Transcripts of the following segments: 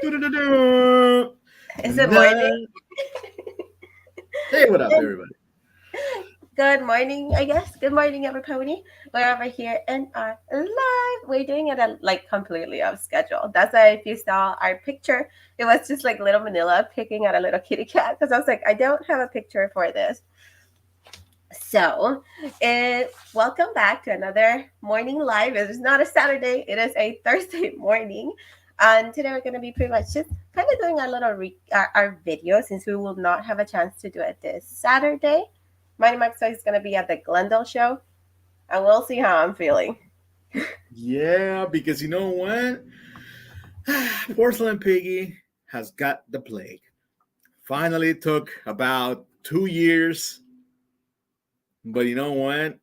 Do-do-do-do. Is it morning? Hey, what up, everybody? Good morning, I guess. Good morning, everybody. We're over here in our live. We're doing it like completely off schedule. That's why if you saw our picture, it was just like little Manila picking at a little kitty cat because I was like, I don't have a picture for this. So, welcome back to another morning live. It is not a Saturday; it is a Thursday morning, and today we're going to be pretty much just kind of doing our little our video since we will not have a chance to do it this Saturday. Mighty Max is going to be at the Glendale show, and we'll see how I'm feeling. Yeah, because you know what? Porcelain Piggy has got the plague. Finally, it took about 2 years, but you know what?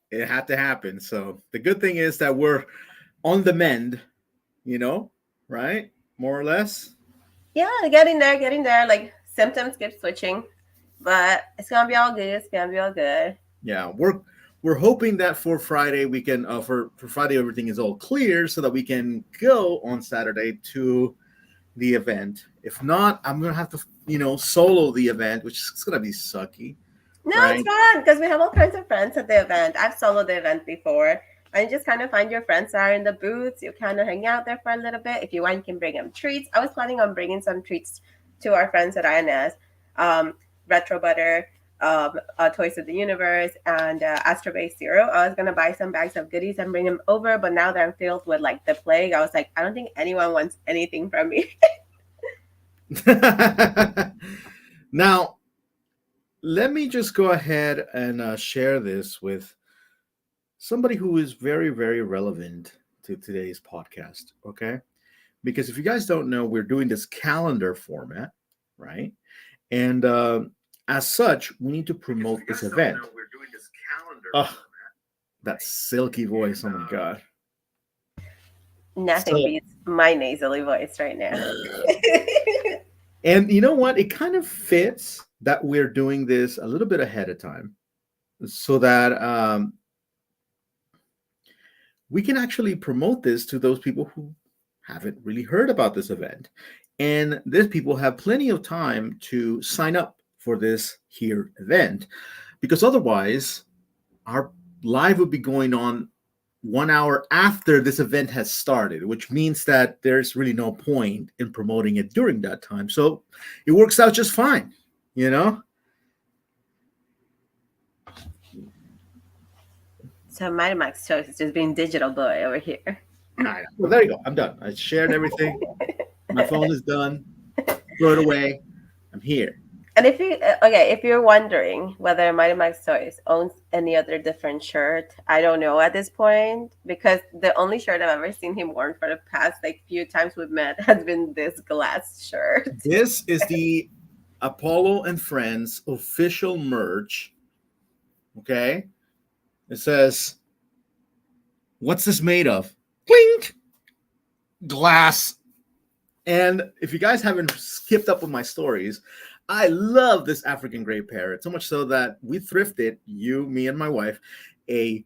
It had to happen. So the good thing is that we're on the mend, right? More or less. Yeah, getting there. Like symptoms keep switching, but it's gonna be all good. It's gonna be all good. Yeah, we're hoping that for Friday we can for Friday everything is all clear so that we can go on Saturday to the event. If not, I'm gonna have to solo the event, which is gonna be sucky, No, it's right? fun because we have all kinds of friends at the event. I've soloed the event before. And you just kind of find your friends that are in the booths. You kind of hang out there for a little bit. If you want, you can bring them treats. I was planning on bringing some treats to our friends at INS. Um, Retro Butter, Toys of the Universe, and Astro Base Zero. I was going to buy some bags of goodies and bring them over. But now that I'm filled with like the plague, I was like, I don't think anyone wants anything from me. Now, let me just go ahead and share this with somebody who is very, very relevant to today's podcast. Okay, because if you guys don't know, we're doing this calendar format, right? And as such, we need to promote this event. Oh, that silky voice! Oh my god! Nothing So, beats my nasally voice right now. and you know what? It kind of fits that we're doing this a little bit ahead of time, so that we can actually promote this to those people who haven't really heard about this event. And these people have plenty of time to sign up for this here event because otherwise, our live would be going on 1 hour after this event has started, which means that there's really no point in promoting it during that time. So it works out just fine, you know? So Mighty Max Choice is just being digital boy over here. Well, there you go. I'm done. I shared everything. My phone is done. Throw it away. I'm here. And if you're wondering whether Mighty Max Toys owns any other different shirt, I don't know at this point because the only shirt I've ever seen him worn for the past like few times we've met has been this glass shirt. This is the Apollo and Friends official merch. Okay. It says, what's this made of? Blink! Glass. And if you guys haven't skipped up with my stories, I love this African gray parrot, so much so that we thrifted, me, and my wife, a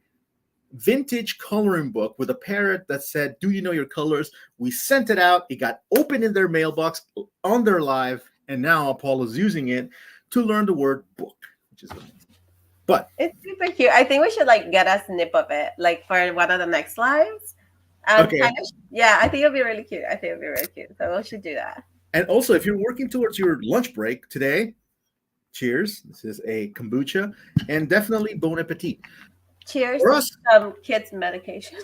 vintage coloring book with a parrot that said, "Do you know your colors?" We sent it out. It got opened in their mailbox on their live, and now Apollo's using it to learn the word book, which is amazing. But it's super cute. I think we should like get a snip of it, like for one of the next lives. And okay. kind of, yeah, I think it'll be really cute. I think it'll be really cute. So we should do that. And also, if you're working towards your lunch break today, cheers. This is a kombucha, and definitely bon appetit. Cheers For to us, some kids' medication.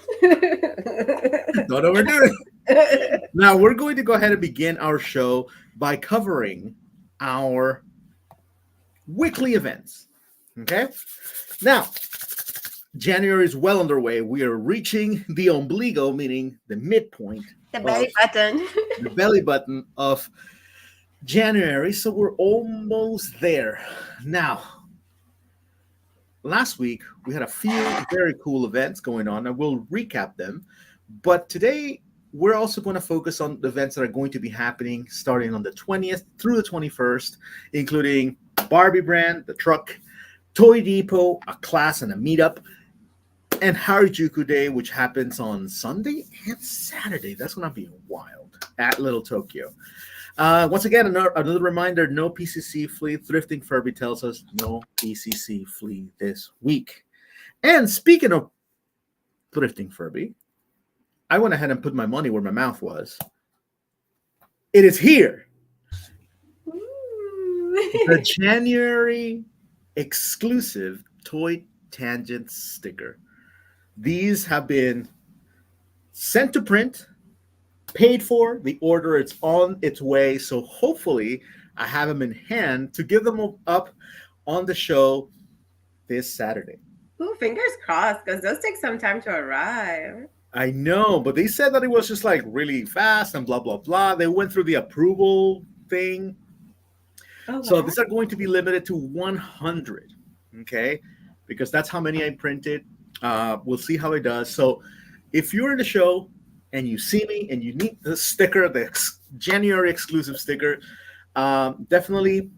don't overdo it. Now, we're going to go ahead and begin our show by covering our weekly events. Okay? Now, January is well underway. We are reaching the ombligo, meaning the midpoint. The belly button. The belly button of January. So we're almost there. Now, last week we had a few very cool events going on, and we'll recap them. But today we're also going to focus on the events that are going to be happening starting on the 20th through the 21st, including Barbie Brand, the truck, Toy Depot, a class, and a meetup, and Harajuku Day, which happens on Sunday and Saturday. That's going to be wild at Little Tokyo. Once again, another reminder, no PCC flea. Thrifting Furby tells us no PCC flea this week. And speaking of thrifting Furby, I went ahead and put my money where my mouth was. It is here. The January exclusive Toy Tangent sticker. These have been sent to print, paid for. The order is on its way. So hopefully I have them in hand to give them up on the show this Saturday. Ooh, fingers crossed, because those take some time to arrive. I know, but they said that it was just like really fast and blah, blah, blah. They went through the approval thing. Oh, So wow. these are going to be limited to 100, okay? Because that's how many I printed. We'll see how it does. So if you're in the show and you see me and you need the sticker, the January exclusive sticker, definitely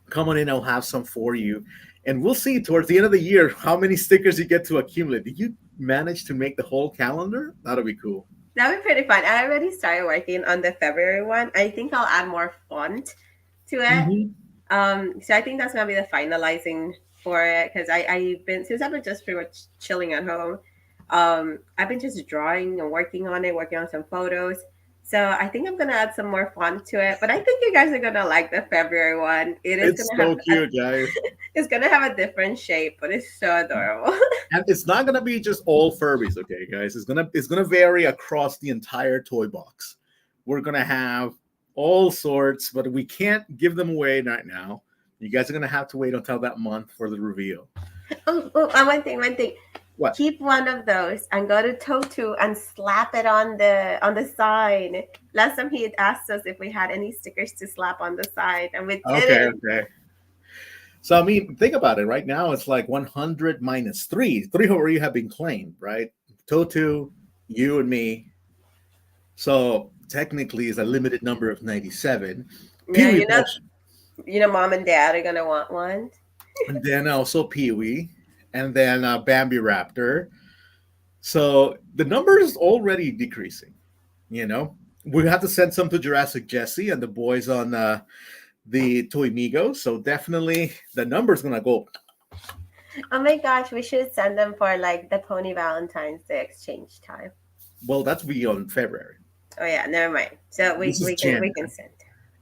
come on in. I'll have some for you. And we'll see towards the end of the year how many stickers you get to accumulate. Did you manage to make the whole calendar? That'll be cool. That would be pretty fun. I already started working on the February one. I think I'll add more font to it. So I think that's gonna be the finalizing for it, because I've been, since I've been just pretty much chilling at home, I've been just drawing and working on some photos. So I think I'm gonna add some more font to it. But I think you guys are gonna like the February one. It's Gonna so have cute, guys. it's gonna have a different shape, but it's so adorable. And it's not gonna be just all Furbies, okay, guys? It's gonna vary across the entire toy box. We're gonna have all sorts, but we can't give them away right now. You guys are gonna have to wait until that month for the reveal. And one thing. What? Keep one of those and go to Toto and slap it on the sign. Last time he had asked us if we had any stickers to slap on the side, and we didn't. Okay. So I mean, think about it. Right now, it's like 100 minus 3. 3 already have been claimed, right? Toto, you, and me. So technically, it's a limited number of 97. Yeah, mom and dad are gonna want one. And then also Pee-wee, and then Bambi Raptor. So the number is already decreasing. We have to send some to Jurassic Jesse and the boys on the Toy Migos. So definitely the number's gonna go. Oh my gosh, we should send them for like the Pony Valentine's Day exchange time. Well, that's beyond February. Oh yeah, never mind. So we can send.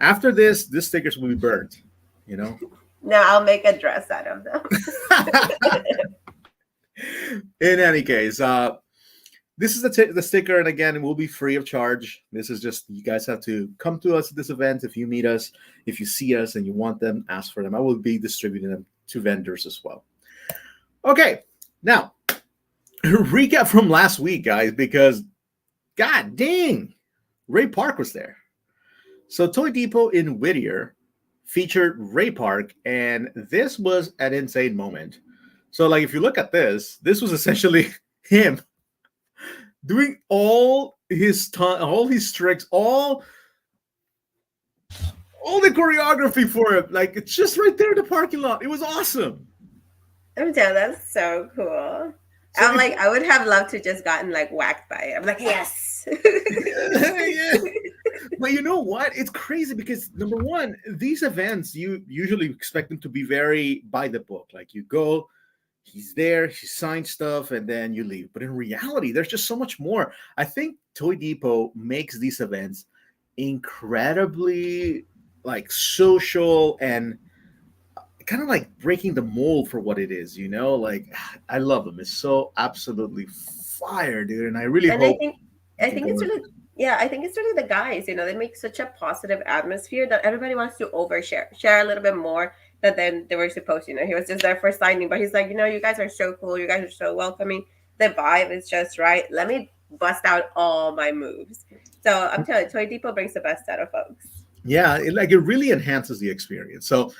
After this stickers will be burnt. No, I'll make a dress out of them. In any case, this is the sticker, and again, it will be free of charge. This is just, you guys have to come to us at this event. If you meet us, if you see us and you want them, ask for them. I will be distributing them to vendors as well. Okay, now, recap from last week, guys, because god dang, Ray Park was there. So Toy Depot in Whittier featured Ray Park, and this was an insane moment. So, like, if you look at this was essentially him doing all his tricks, all the choreography for it. Like, it's just right there in the parking lot. It was awesome. I'm telling you, that's so cool. So I'm like, I would have loved to just gotten like whacked by it. I'm like, yes. Yeah. But you know what? It's crazy because, number one, these events, you usually expect them to be very by the book. Like, you go, he's there, he signs stuff, and then you leave. But in reality, there's just so much more. I think Toy Depot makes these events incredibly like social and kind of like breaking the mold for what it is, Like, I love them. It's so absolutely fire, dude. And I really hope. I think it's really, I think it's really the guys. They make such a positive atmosphere that everybody wants to share a little bit more than they were supposed to. He was just there for signing, but he's like, you guys are so cool. You guys are so welcoming. The vibe is just right. Let me bust out all my moves. So I'm telling you, Toy Depot brings the best out of folks. Yeah, it really enhances the experience. So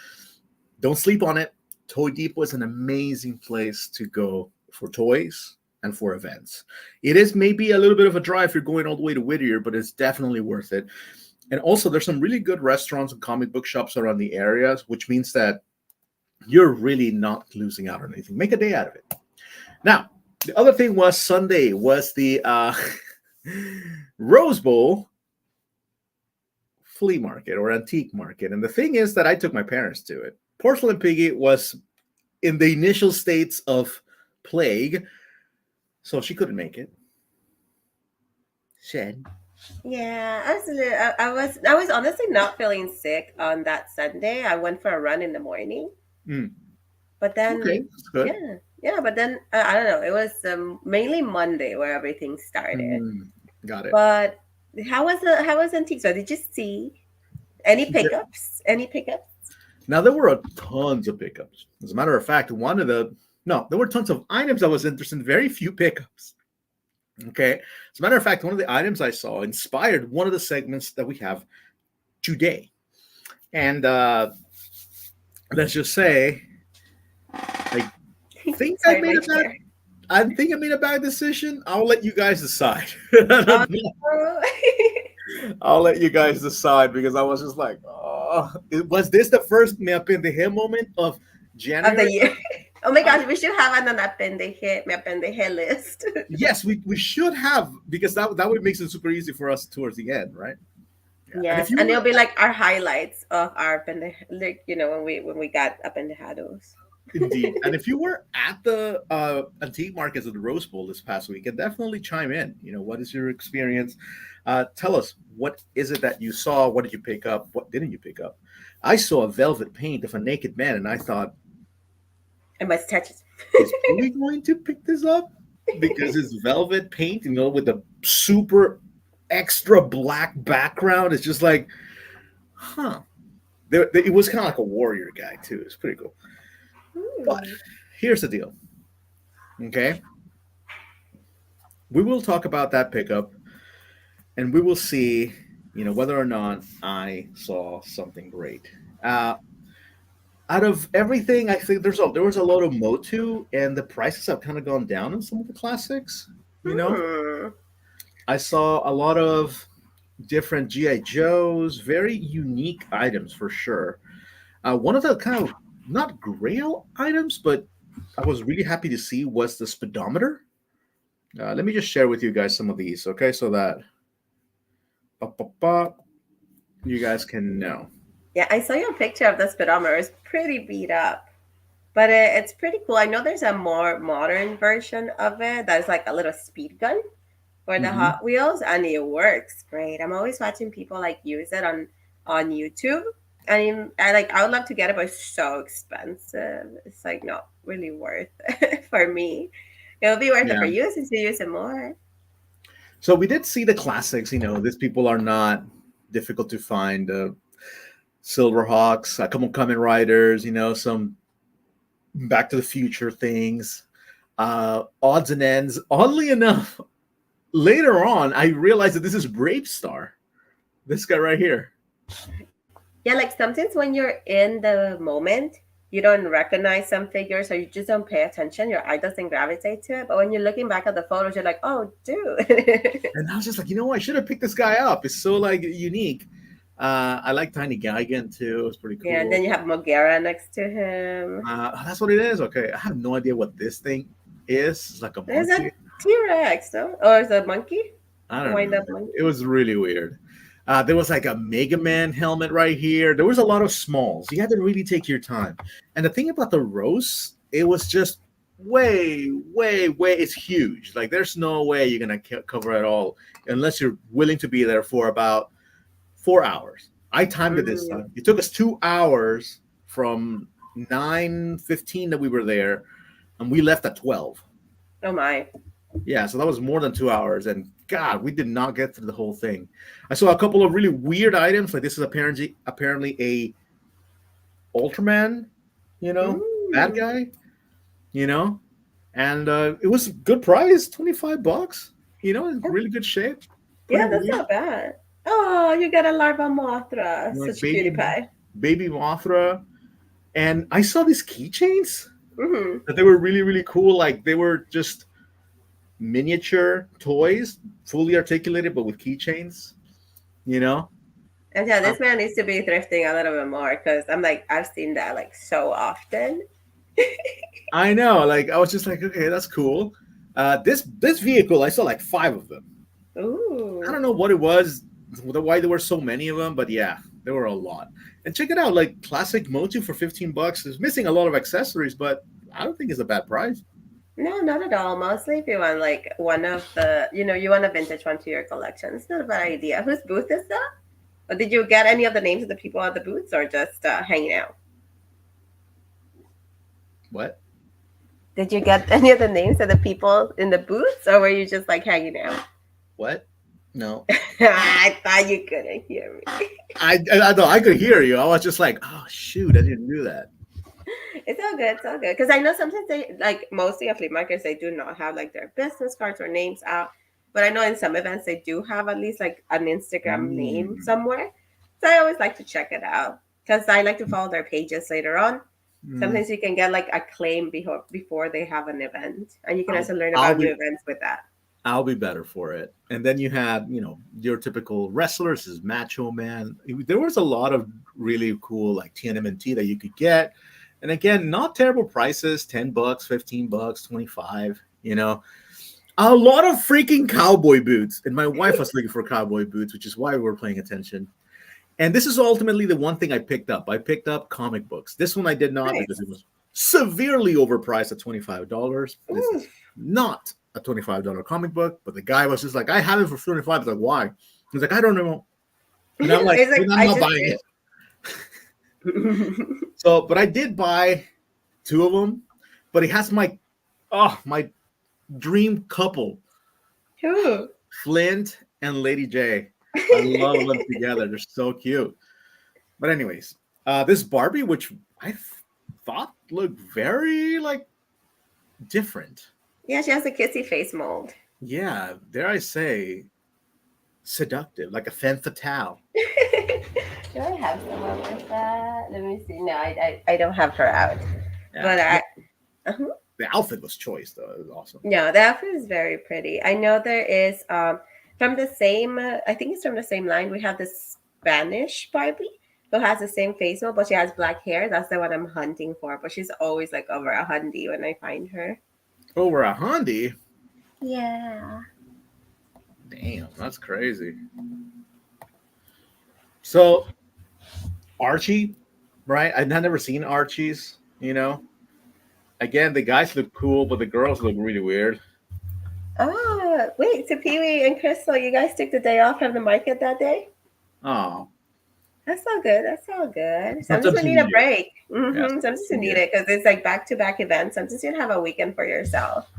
don't sleep on it. Toy Depot is an amazing place to go for toys and for events. It is maybe a little bit of a drive if you're going all the way to Whittier, but it's definitely worth it. And also, there's some really good restaurants and comic book shops around the areas, which means that you're really not losing out on anything. Make a day out of it. Now, The other thing was Sunday was the Rose Bowl flea market or antique market. And the thing is that I took my parents to it. Porcelain Piggy was in the initial states of plague, so she couldn't make it. Shed. Yeah, absolutely. I was honestly not feeling sick on that Sunday. I went for a run in the morning, Mm, but okay, then that's good. yeah, but then I don't know. It was mainly Monday where everything started. Mm, got it. But how was Antigua? Did you see any pickups? Any pickups? Now there were tons of pickups. As a matter of fact, one of the no, there were tons of items I was interested in. Very few pickups. Okay. As a matter of fact, one of the items I saw inspired one of the segments that we have today. And let's just say, I think I Sorry, made my a bad. chair. I think I made a bad decision. I'll let you guys decide. Oh, no. I'll let you guys decide because I was just like, oh, was this the first me pendeje moment of Of the January? year. Oh my I, gosh, we should have an me appendeje list. yes, we should have because that would make it super easy for us towards the end, right? Yeah. And if Yes, you and were it'll be like our highlights of our like when we got appendejados. indeed, and if you were at the antique markets of the Rose Bowl this past weekend, definitely chime in. What is your experience? Tell us, what is it that you saw? What did you pick up? What didn't you pick up? I saw a velvet paint of a naked man, and I thought, I must touch it. is Billy going to pick this up? Because it's velvet paint, with a super extra black background. It's just like, huh. It was kind of like a warrior guy too. It's pretty cool. But Hmm. here's the deal. Okay, we will talk about that pickup, and we will see, whether or not I saw something great. Uh, Out of everything, I think there was a lot of Motu, and the prices have kind of gone down in some of the classics. You know, Hmm. I saw a lot of different GI Joes, very unique items for sure. One of the kind of not Grail items, but I was really happy to see was the speedometer. Let me just share with you guys some of these, okay, so that ba, ba, ba, you guys can know. Yeah, I saw your picture of the speedometer. It's pretty beat up, but it's pretty cool. I know there's a more modern version of it that's like a little speed gun for the Hmm. Hot Wheels, and it works great. I'm always watching people like use it on YouTube. I would love to get it, but it's so expensive. It's like not really worth it for me. It'll be worth it for Yeah. you since you use it more. So we did see the classics. These people are not difficult to find. Silverhawks, Come on, Kamen Riders. Some Back to the Future things. Odds and ends. Oddly enough, later on, I realized that this is Brave Star. This guy right here. Yeah, like sometimes when you're in the moment, you don't recognize some figures or you just don't pay attention. Your eye doesn't gravitate to it. But when you're looking back at the photos, you're like, oh, dude. And I was just like, I should have picked this guy up. It's so like unique. I like Tiny Gigan too. It's pretty Yeah, and cool. then you have Mogera next to him. That's what it is. Okay, I have no idea what this thing is. It's like a There's a monkey. T-Rex, no? Or is it a monkey? I A don't know. wind-up It monkey? was really weird. There was like a Mega Man helmet right here. There was a lot of smalls. You had to really take your time. And the thing about the roast, it was just way, way, way. It's huge. Like there's no way you're gonna cover it all unless you're willing to be there for about 4 hours. I timed it this Mm. time. It took us 2 hours from 9:15 that we were there, and we left at 12. Oh my. Yeah, so that was more than 2 hours, and God, we did not get through the whole thing. I saw a couple of really weird items, like this is apparently a Ultraman, you know, bad Mm. guy, you know, and it was a good price, $25, in really good shape, pretty Yeah, that's weird, not bad. Oh, you got a larva mothra. like Such a cutie pie. baby Mothra, and I saw these keychains Mm-hmm. that they were really really cool, like they were just miniature toys, fully articulated, but with keychains, you know. And yeah, this man needs to be thrifting a little bit more because I'm like, I've seen that like so often. I know, like I was just like, okay, that's cool. This vehicle, I saw like five of them. I Ooh. don't know what it was, why there were so many of them, but yeah, there were a lot. And check it out, like classic Motu for $15. It's missing a lot of accessories, but I don't think it's a bad price. No, not at all. Mostly if you want like one of the, you want a vintage one to your collection. It's not a bad idea. Whose booth is that? Or did you get any of the names of the people at the booths or just hanging out? What? Did you get any of the names of the people in the booths or were you just like hanging out? What? No. I thought you couldn't hear me. I know I could hear you. I was just like, oh shoot, I didn't do that. It's all good. It's all good. Because I know sometimes they like mostly at flea markets they do not have like their business cards or names out. But I know in some events they do have at least like an Instagram name Mm, somewhere. So I always like to check it out because I like to follow their pages later on. mm. Sometimes you can get like a claim before they have an event, and you can I'll, also learn I'll about new be events with that. I'll be better for it. And then you had, your typical wrestlers is Macho Man. There was a lot of really cool like TNMNT that you could get. And again, not terrible prices, $10, $15, 25, A lot of freaking cowboy boots. And my wife was looking for cowboy boots, which is why we were paying attention. And this is ultimately the one thing I picked up. I picked up comic books. This one I did not because Nice. it was severely overpriced at $25. This Ooh. is not a $25 comic book, but the guy was just like, I have it for 25. I was like, why? He's like, I don't know. And I'm like, It's like then I'm I not just buying it. do. So, but I did buy two of them. But he has my dream couple, Ooh. Flint and Lady J. I love them together. They're so cute. But anyways, this Barbie, which I thought looked very like different. Yeah, she has a kissy face mold. Yeah, dare I say, seductive, like a femme fatale. Do I have someone like that? Let me see. No, I don't have her out. Yeah, But I, uh-huh. the outfit was choice though. It was awesome. No, the outfit is very pretty. I know there is from the same. I think it's from the same line. We have this Spanish Barbie who has the same face mold, but she has black hair. That's the one I'm hunting for. But she's always like over a hundy when I find her. Over a Hondi. Yeah. Damn, that's crazy. So Archie, right? I've never seen Archie's. Again, the guys look cool, but the girls look really weird. Oh, wait. So Pee Wee and Crystal, you guys took the day off from the market that day? Oh, That's all good. That's all good. Sometimes sometimes we you need a need it. break. Yeah, Sometimes sometimes you you need need it. it because it's like back to back events. Sometimes you have a weekend for yourself.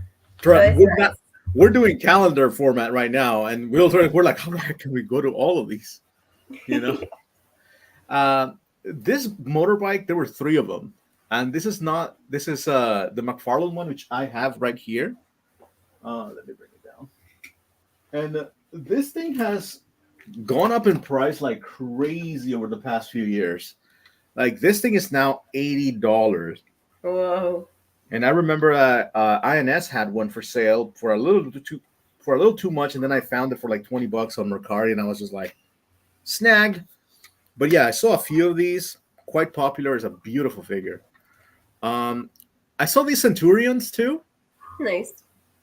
So Trump, it's nice. we're doing calendar format right now, and we're like, how the heck can we go to all of these? You know, this motorbike, there were three of them, and this is the McFarlane one, which I have right here. Let me bring it down. And this thing has gone up in price like crazy over the past few years. Like this thing is now $80. Whoa. And I remember INS had one for sale for a little too much, and then I found it for like $20 on Mercari, and I was just like, snag. But yeah, I saw a few of these. Quite popular. It's a beautiful figure. Um, I saw these Centurions too, Nice.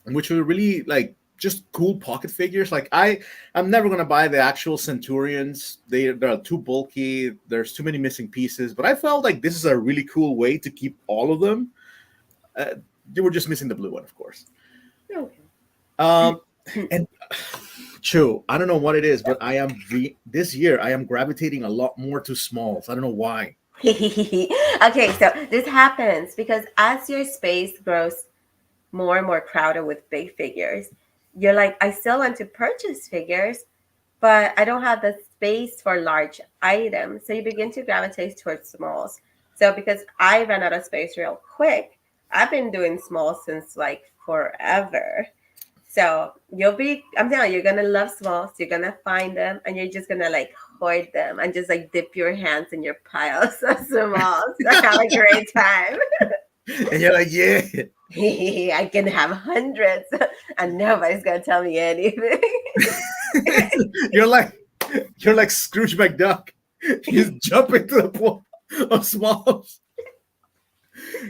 which were really like just cool pocket figures. Like I'm never gonna buy the actual Centurions. They're too bulky. There's too many missing pieces. But I felt like this is a really cool way to keep all of them. Uh, they were just missing the blue one, of course. Okay. Um, and True, I don't know what it is, but this year I am gravitating a lot more to smalls. I don't know why. Okay, so this happens because as your space grows more and more crowded with big figures, you're like, I still want to purchase figures, but I don't have the space for large items. So you begin to gravitate towards smalls. So because I ran out of space real quick, I've been doing smalls since like forever. So I'm telling you, you're gonna love smalls. You're gonna find them and you're just gonna like hoard them and just like dip your hands in your piles of smalls. I have a great time. And you're like, yeah. I can have hundreds and nobody's gonna tell me anything. you're like you're like Scrooge McDuck. You just jump into the pool of smalls.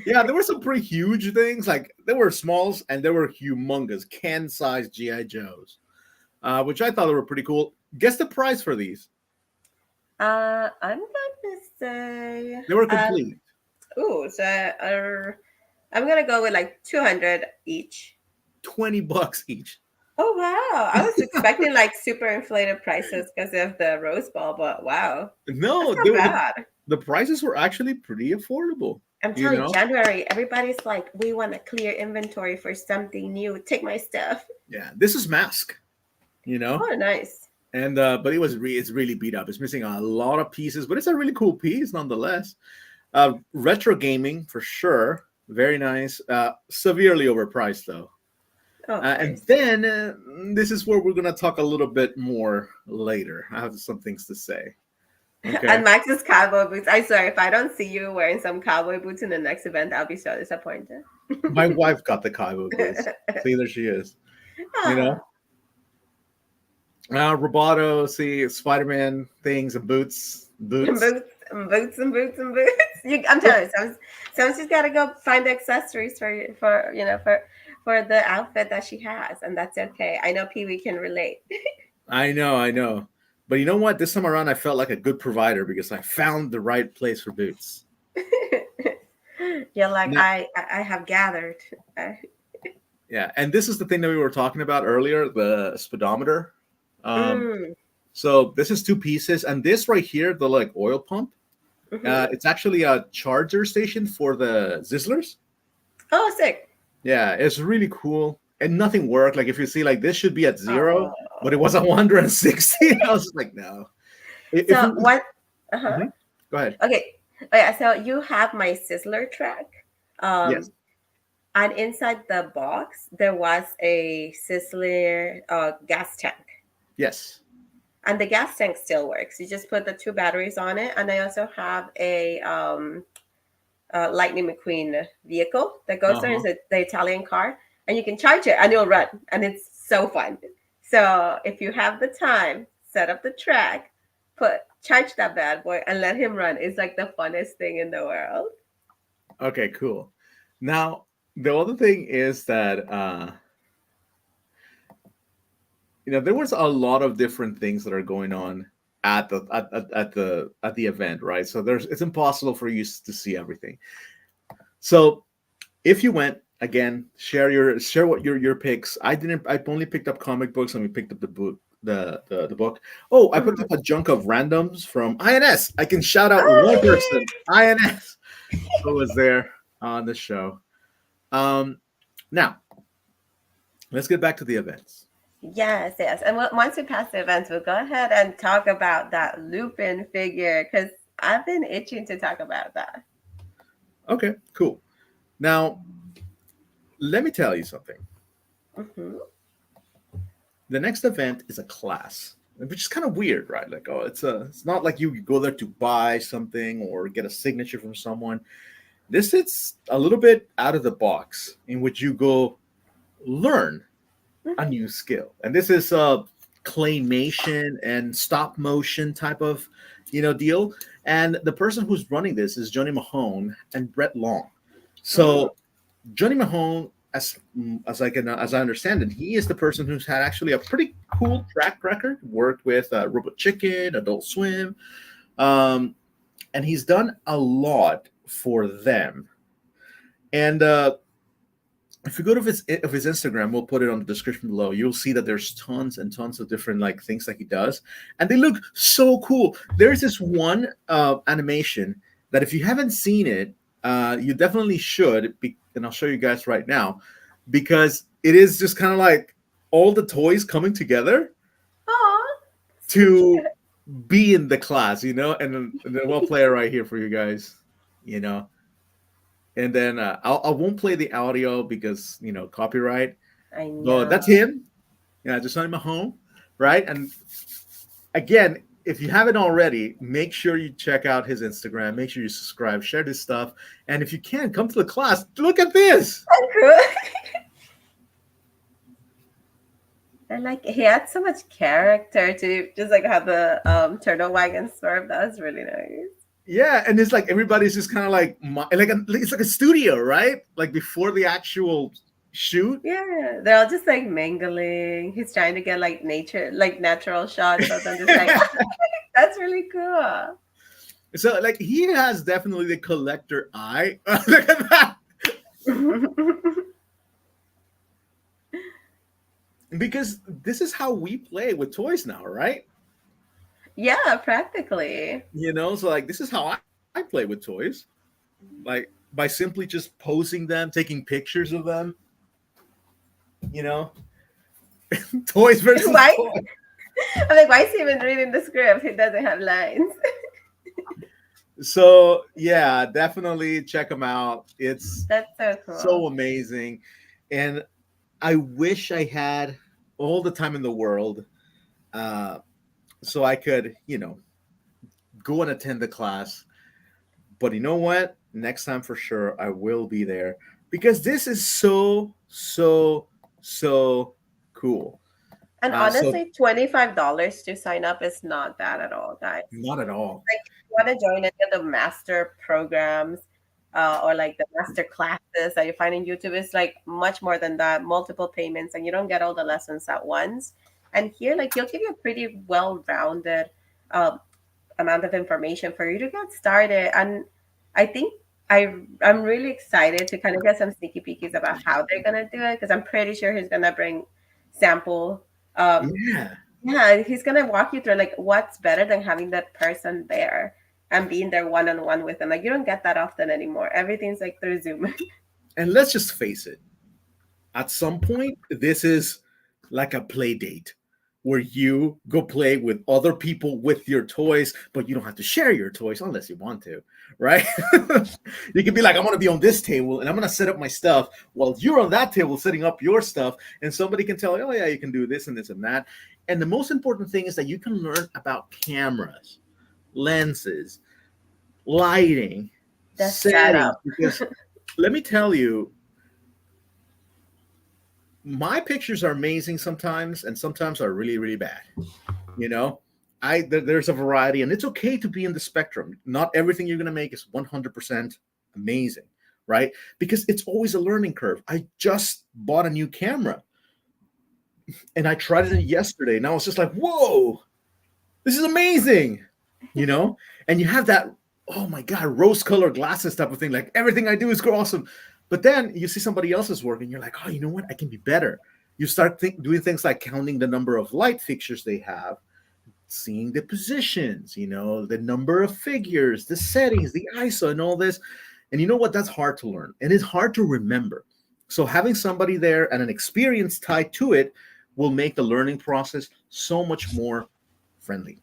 Yeah, there were some pretty huge things. Like there were smalls and there were humongous can-sized GI Joes, which I thought were pretty cool. Guess the price for these? I'm gonna say, They were complete, ooh, so I'm gonna go with like 200 each. $20 each. Oh wow, I was expecting like super inflated prices because of the Rose Bowl, but wow, that's No, not bad. the prices were actually pretty affordable. I'm You telling you, know, January, everybody's like, we want to clear inventory for something new. Take my stuff. yeah, this is Mask. You know, Oh, nice. and but it's really beat up. It's missing a lot of pieces, but it's a really cool piece nonetheless. Retro gaming for sure, very nice. Severely overpriced though. Oh, of And course. then this is where we're gonna talk a little bit more later. I have some things to say. Okay, And Max's cowboy boots. I swear, if I don't see you wearing some cowboy boots in the next event, I'll be so disappointed. my wife got the Kaibo boots. See, there she is. You know, Ah, Roboto, see Spider-Man things and boots. boots, and boots, and boots, and boots. I'm telling you, someone's just got to go find the accessories for the outfit that she has, and that's okay. I know Pee Wee can relate. I know. But you know what? This time around, I felt like a good provider because I found the right place for boots. You're like, Now, I have gathered. Uh, yeah, and this is the thing that we were talking about earlier, the speedometer. Um, mm, so this is two pieces, and this right here, the like oil pump, hmm. it's actually a charger station for the Zizzlers. Oh, sick. Yeah, it's really cool, and nothing worked. Like if you see, like this should be at zero, but it Oh. was at 160. I was just like, no. If So we, what? Uh huh. Mhm. Go ahead. Okay. Oh, yeah. So you have my Sizzler track. Yes, Um, and inside the box there was a Sizzler gas tank, yes. and the gas tank still works. You just put the two batteries on it, and I also have a Lightning McQueen vehicle that goes Uh there. huh. It's the Italian car, and you can charge it, and it'll run, and it's so fun. So if you have the time, set up the track, charge that bad boy, and let him run. It's like the funnest thing in the world. Okay, cool. Now, the other thing is that there was a lot of different things that are going on at the event, right? So it's impossible for you to see everything. So if you went again, share what your picks. I only picked up comic books and we picked up the book. The book. Oh, I picked up Mhm. a junk of randoms from INS. I can shout out one Oh, person, INS, who was there on the show. Um, Now, let's get back to the events. yes, yes. And once we pass the events, we'll go ahead and talk about that Lupin figure because I've been itching to talk about that. Okay, cool. Now, let me tell you something. Hmm. The next event is a class, which is kind of weird, right? Like, oh, it's not like you go there to buy something or get a signature from someone. This is a little bit out of the box in which you go learn a Hmm. new skill. And this is a claymation and stop motion type of deal. And the person who's running this is Johnny Mahone and Brett Long. Oh, So Johnny Mahone, as I understand it, he is the person who's had actually a pretty cool track record. Worked with Robot Chicken, Adult Swim, um, and he's done a lot for them. And if you go to his Instagram, we'll put it on the description below. You'll see that there's tons and tons of different like things that he does, and they look so cool. There's this one animation that if you haven't seen it, you definitely should. And I'll show you guys right now because it is just kind of like all the toys coming together oh, so to cute. be in the class, and then we'll play it right here for you guys, you know. And then I won't play the audio because copyright. I But know. that's him. Yeah, just on my home, right? And again, if you haven't already, make sure you check out his Instagram. Make sure you subscribe, share this stuff, and if you can, come to the class. Look at this. So cool. And like he had so much character to just like have the turtle wagon swerve. That was really nice. Yeah, and it's like everybody's just kind of like it's like a studio, right? Like before the actual shoot. Yeah, they're all just like mingling. He's trying to get like nature, like natural shots of them, just like that's really cool. So like he has definitely the collector eye. Look at that. Because this is how we play with toys now, right? Yeah, practically. So like this is how I play with toys. Like by simply just posing them, taking pictures of them, you know, toys versus Why? toys. I'm like, why is he even reading the script? He doesn't have lines. So yeah, definitely check them out. It's That's so cool. so amazing. And I wish I had all the time in the world, uh, so I could, go and attend the class. But you know what? Next time for sure, I will be there because this is so, so, so cool. And So honestly, $25 to sign up is not bad at all, guys. not at all. Like, if you want to join any of the master programs or like the master classes that you find in YouTube, it's like much more than that, multiple payments, and you don't get all the lessons at once. And here, like, he'll give you a pretty well rounded um, amount of information for you to get started. And I think I'm really excited to kind of get some sneaky peekies about how they're gonna do it because I'm pretty sure he's gonna bring sample. Um, Yeah. yeah, he's gonna walk you through like what's better than having that person there and being there one on one with them. Like you don't get that often anymore. Everything's like through Zoom. And let's just face it, at some point, this is like a play date where you go play with other people with your toys, but you don't have to share your toys unless you want to, right? You can be like, I'm going to be on this table and I'm going to set up my stuff while you're on that table setting up your stuff. And somebody can tell you, oh, yeah, you can do this and this and that. And the most important thing is that you can learn about cameras, lenses, lighting, The settings. setup. Because let me tell you, my pictures are amazing sometimes and sometimes are really really bad, you know. There's a variety and it's okay to be in the spectrum. Not everything you're going to make is 100% amazing, right? Because it's always a learning curve. I just bought a new camera and I tried it yesterday and I was just like, whoa, this is amazing, you know. And you have that, oh my god, rose colored glasses type of thing, like everything I do is awesome. But then you see somebody else's work and you're like, oh, you know what, I can be better. You start doing things like counting the number of light fixtures they have, seeing the positions, the number of figures, the settings, the ISO, and all this. And you know what, that's hard to learn and it's hard to remember. So having somebody there and an experience tied to it will make the learning process so much more friendly.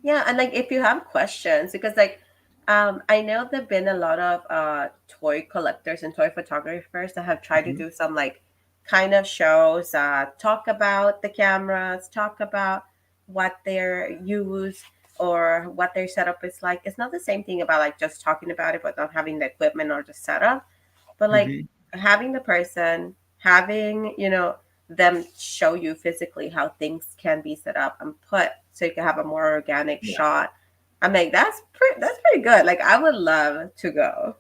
Yeah, and like if you have questions, because like I know there've been a lot of toy collectors and toy photographers that have tried to Mhm. do some like kind of shows, talk about the cameras, talk about what they're used or what their setup is like. It's not the same thing about like just talking about it but not having the equipment or the setup. But like Mhm. having the person, having, them show you physically how things can be set up and put so you can have a more organic Yeah. shot. I'm like, that's pretty good. Like I would love to go.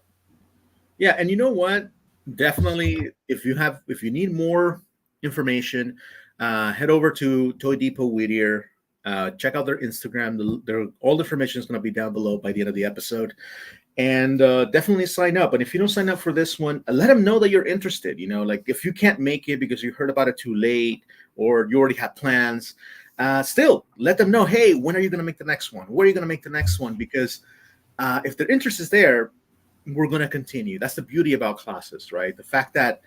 Yeah, and you know what? Definitely, if you need more information, head over to Toy Depot Whittier. Check out their Instagram. All the information is going to be down below by the end of the episode, and definitely sign up. And if you don't sign up for this one, let them know that you're interested. Like if you can't make it because you heard about it too late or you already had plans, still let them know. Hey, when are you going to make the next one? Where are you going to make the next one? Because if their interest is there, we're going to continue. That's the beauty about classes, right? The fact that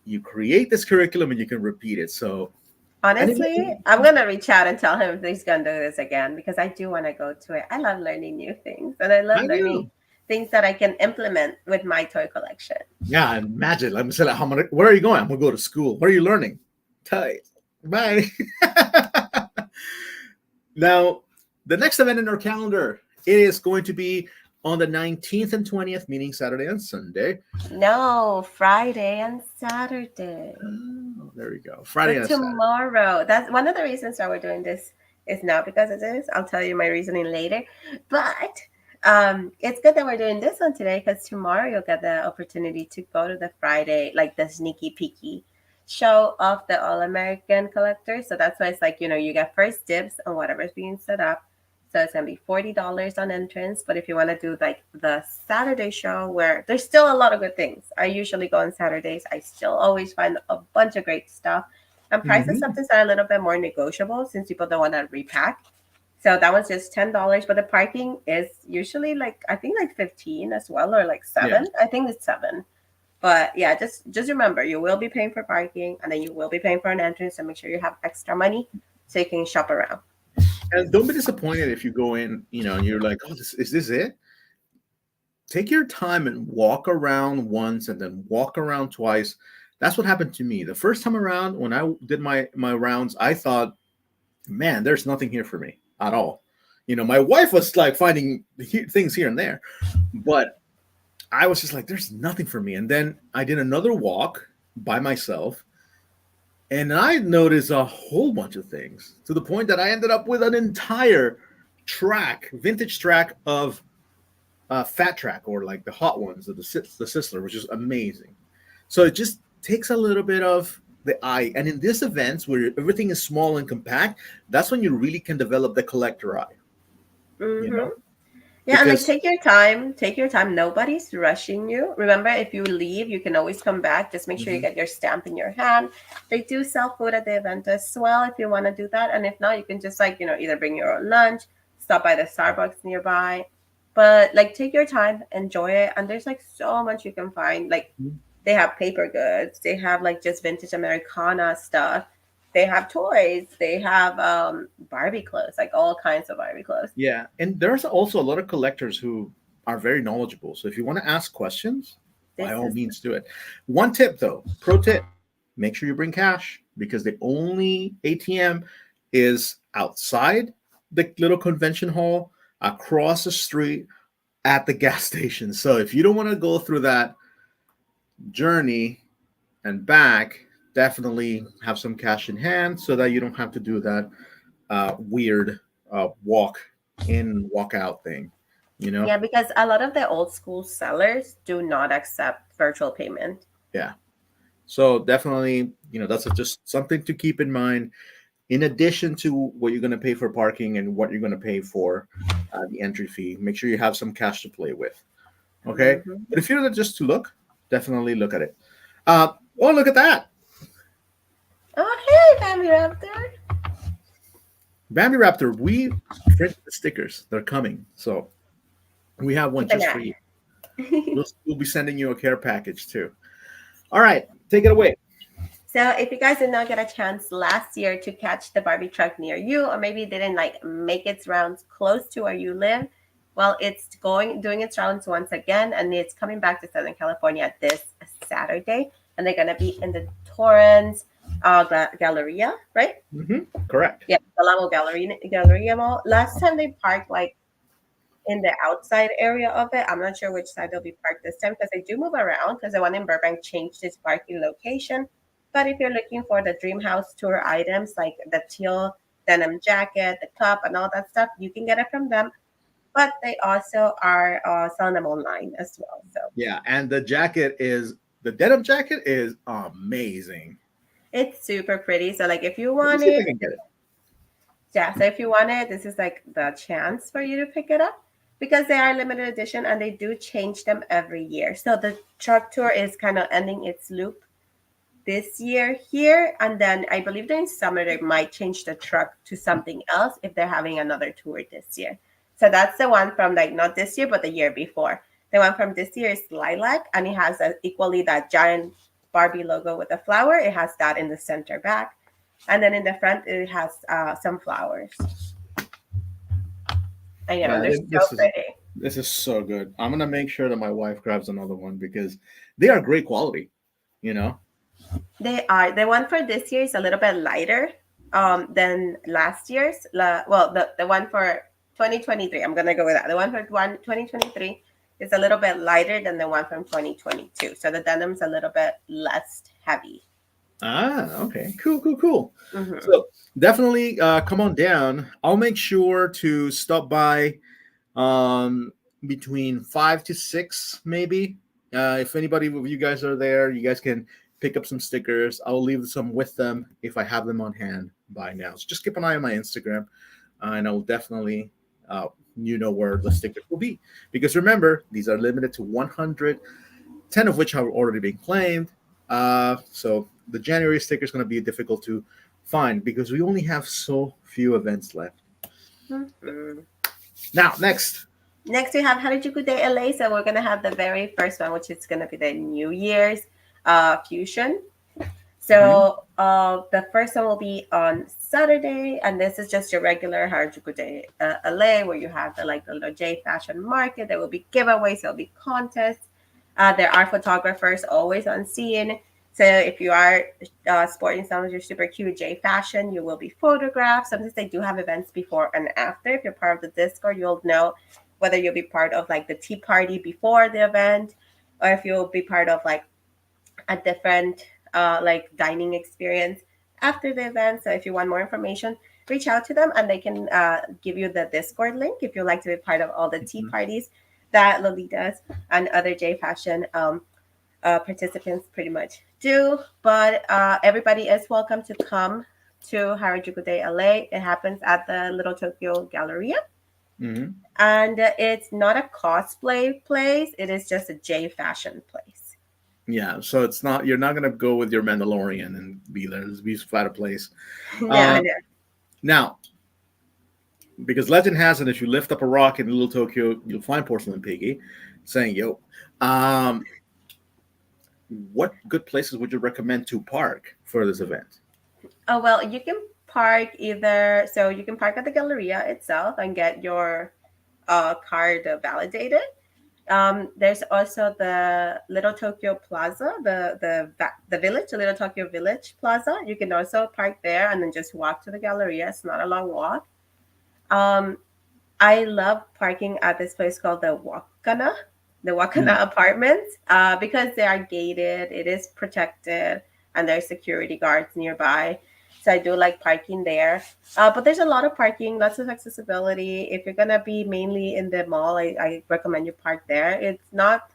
you create this curriculum and you can repeat it. So, and Honestly, I'm gonna reach out and tell him if he's gonna do this again because I do want to go to it. I love learning new things and I love I learning know. things that I can implement with my toy collection. Yeah, imagine. Let me say, like, where are you going? I'm going to go to school. What are you learning? Tight. Bye. Now, the next event in our calendar is going to be on the 19th and 20th, meaning Saturday and Sunday. No, Friday and Saturday. Oh, there we go. So Friday and Saturday. tomorrow, that's one of the reasons why we're doing this is now because of this. I'll tell you my reasoning later. But It's good that we're doing this one today because tomorrow you'll get the opportunity to go to the Friday, like the sneaky peeky show of the All American Collector. So that's why it's like, you get first dibs on whatever's being set up. So it's gonna be $40 on entrance. But if you want to do like the Saturday show where there's still a lot of good things. I usually go on Saturdays. I still always find a bunch of great stuff. And prices Mhm. sometimes are a little bit more negotiable since people don't want to repack. So that was just $10, but the parking is usually like I think like 15 as well, or like Yeah. 7. I think it's 7. But yeah, just remember you will be paying for parking and then you will be paying for an entrance, and make sure you have extra money so you can shop around. And don't be disappointed if you go in, and you're like, oh, is this it? Take your time and walk around once and then walk around twice. That's what happened to me. The first time around, when I did my rounds, I thought, man, there's nothing here for me at all. My wife was like finding things here and there, but I was just like, there's nothing for me. And then I did another walk by myself, and I noticed a whole bunch of things to the point that I ended up with an entire vintage track of Fat Track, or like the hot ones of the Sizzler, which is amazing. So it just takes a little bit of the eye. And in this events where everything is small and compact, that's when you really can develop the collector eye, you Mm-hmm. know? Yeah, and like Because take your time. Take your time. Nobody's rushing you. Remember, if you leave, you can always come back. Just make sure you Mhm. get your stamp in your hand. They do sell food at the event as well if you want to do that. And if not, you can just like, either bring your own lunch, stop by the Starbucks nearby. But like take your time, enjoy it. And there's like so much you can find. Like they have paper goods, they have like just vintage Americana stuff. They have toys, they have Barbie clothes, like all kinds of Barbie clothes. Yeah, and there's also a lot of collectors who are very knowledgeable. So if you want to ask questions, by This all is means do it. One tip though, pro tip, make sure you bring cash, because the only ATM is outside the little convention hall, across the street at the gas station. So if you don't want to go through that journey and back, definitely have some cash in hand so that you don't have to do that weird walk in, walk out thing, you know? Yeah, because a lot of the old school sellers do not accept virtual payment. Yeah. So definitely, that's just something to keep in mind. In addition to what you're going to pay for parking and what you're going to pay for the entry fee, make sure you have some cash to play with. Okay. Hmm. But if you're just to look, definitely look at it. Uh, oh, look at that. Oh, hey, Family Raptor. Bambi Raptor, we printed the stickers. They're coming. So we have one Keep an just for eye. you. We'll be sending you a care package too. All right. Take it away. So if you guys did not get a chance last year to catch the Barbie truck near you, or maybe didn't like make its rounds close to where you live, well, it's doing its rounds once again, and it's coming back to Southern California this Saturday, and they're gonna be in the Torrance Galleria, right? Correct. Yeah, the Lamo Galleria Mall. Last time they parked like in the outside area of it. I'm not sure which side they'll be parked this time because they do move around because the one in Burbank changed its parking location. But if you're looking for the Dream House tour items like the teal denim jacket, the cup, and all that stuff, you can get it from them. But they also are selling them online as well. So Yeah. And the denim jacket is amazing. it's super pretty. So like if you Let me want see if I it, can get it. yeah, so if you want it, this is like the chance for you to pick it up because they are limited edition and they do change them every year. So the truck tour is kind of ending its loop this year here, and then I believe during summer they might change the truck to something else if they're having another tour this year. So that's the one from like not this year but the year before. The one from this year is lilac, and it has equally that giant Barbie logo with the flower. It has that in the center back, and then in the front it has some flowers. I know Yeah, they're so this is pretty. this is so good. I'm gonna make sure that my wife grabs another one because they are great quality. You know. They are. The one for this year is a little bit lighter than last year's. Well, the one for 2023, I'm going to go with that. The one for 2023 is a little bit lighter than the one from 2022. So the denim's a little bit less heavy. Ah, okay, cool, cool, cool. Hmm. So definitely come on down. I'll make sure to stop by. Um, between 5 to 6, maybe. If anybody of you guys are there, you guys can pick up some stickers. I'll leave some with them if I have them on hand by now. So just keep an eye on my Instagram, and I'll definitely, where the stickers will be. Because remember, these are limited to 100, 10 of which have already been claimed. So the January sticker is going to be difficult to find because we only have so few events left. Mhm. Now, next. Next, we have Harajuku Day LA. So we're gonna have the very first one, which is gonna be the New Year's fusion. Mhm. So the first one will be on Saturday, and this is just your regular Harajuku Day LA, where you have the little J fashion market. There will be giveaways, there will be contests. There are photographers always on scene. So if you are sporting some of your super cute J fashion, you will be photographed. Sometimes they do have events before and after. If you're part of the Discord, you'll know whether you'll be part of like the tea party before the event, or if you'll be part of like a different like dining experience after the event. So if you want more information, reach out to them and they can give you the Discord link if you'd like to be part of all the tea Mhm. parties that Lolitas and other J Fashion participants pretty much do. But everybody is welcome to come to Harajuku Day LA. It happens at the Little Tokyo Galleria. Mhm. And it's not a cosplay place, it is just a J Fashion place. Yeah, so it's not you're not gonna go with your Mandalorian and be there. It's be flat a place. No, Uh, no. Now, because legend has it, if you lift up a rock in Little Tokyo, you'll find Porcelain Piggy, saying, "Yo, um, what good places would you recommend to park for this event?" Oh, well, you can park either, so you can park at the Galleria itself and get your card validated. There's also the Little Tokyo Plaza, the village, the Little Tokyo Village Plaza. You can also park there and then just walk to the Galleria. It's not a long walk. Um, I love parking at this place called the Mm. Wakana Apartments, because they are gated. It is protected, and there's security guards nearby. So I do like parking there. But there's a lot of parking, lots of accessibility. If you're gonna be mainly in the mall, I recommend you park there. It's not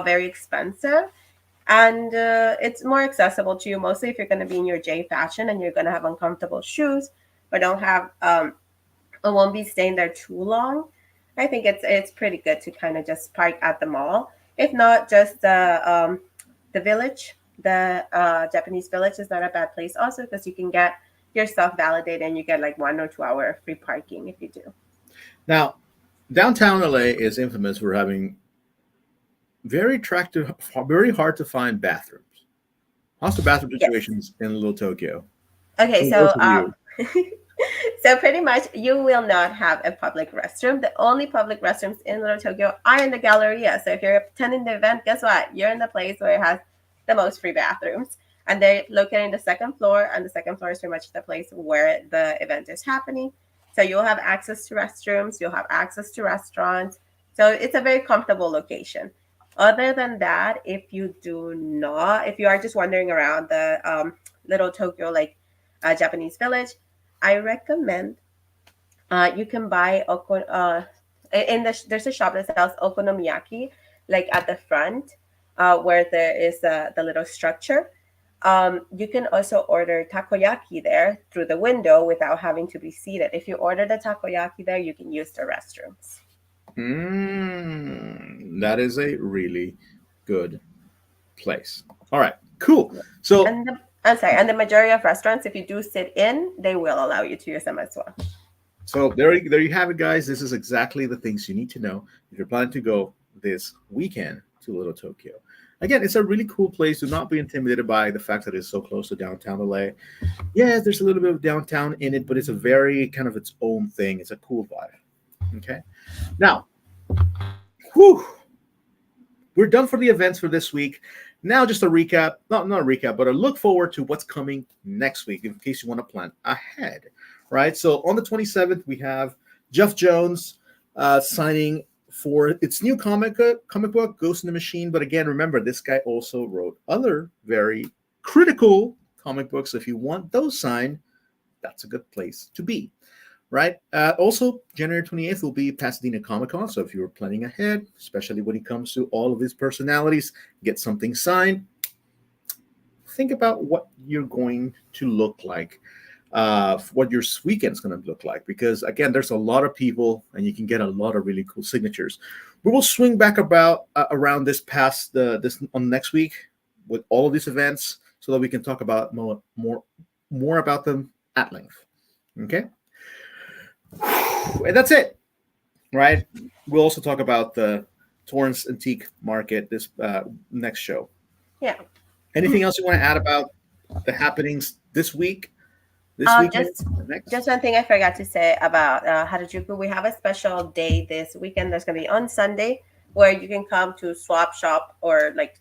very expensive, and it's more accessible to you. Mostly if you're gonna be in your J fashion and you're gonna have uncomfortable shoes, or don't have I won't be staying there too long. I think it's pretty good to kind of just park at the mall. If not, just the village, the Japanese village is not a bad place also because you can get your stuff validated and you get like 1 or 2 hour free parking if you do. Now, downtown LA is infamous for having very attractive, very hard to find bathrooms. How's the bathroom Yes. situations in Little Tokyo? Okay, For so both of you. so pretty much you will not have a public restroom. The only public restrooms in Little Tokyo are in the Galleria. So if you're attending the event, guess what? You're in the place where it has the most free bathrooms. And they're located in the second floor, and the second floor is pretty much the place where the event is happening. So you'll have access to restrooms, you'll have access to restaurants. So it's a very comfortable location. Other than that, if you are just wandering around the Little Tokyo, like Japanese village, I recommend you can buy there's a shop that sells okonomiyaki like at the front where there is the little structure. You can also order takoyaki there through the window without having to be seated. If you order the takoyaki there, you can use the restrooms. That is a really good place. All right, cool. Yeah. So, I'm sorry, and the majority of restaurants, if you do sit in, they will allow you to use them as well. there you have it, guys. This is exactly the things you need to know if you're planning to go this weekend to Little Tokyo. Again, it's a really cool place. Do not be intimidated by the fact that it's so close to downtown LA. Yeah, there's a little bit of downtown in it, but it's a very kind of its own thing. It's a cool vibe. Okay. Now, whew, we're done for the events for this week. Now, just a recap, not a recap, but a look forward to what's coming next week in case you want to plan ahead, right? So on the 27th, we have Jeff Jones signing for its new comic book, Ghost in the Machine. But again, remember, this guy also wrote other very critical comic books. If you want those signed, that's a good place to be, right? Also, January 28th will be Pasadena Comic Con. So if you were planning ahead, especially when it comes to all of these personalities, get something signed. Think about what you're going to look like, what your weekend's going to look like. Because again, there's a lot of people, and you can get a lot of really cool signatures. We will swing back about around this past this on next week with all of these events, so that we can talk about more about them at length. Okay, and that's it, right? We'll also talk about the Torrance Antique Market this next show. Yeah. Anything else you want to add about the happenings this week, this Uh, weekend, just or next? just one thing I forgot to say about Harajuku. We have a special day this weekend. That's gonna be on Sunday, where you can come to swap shop or like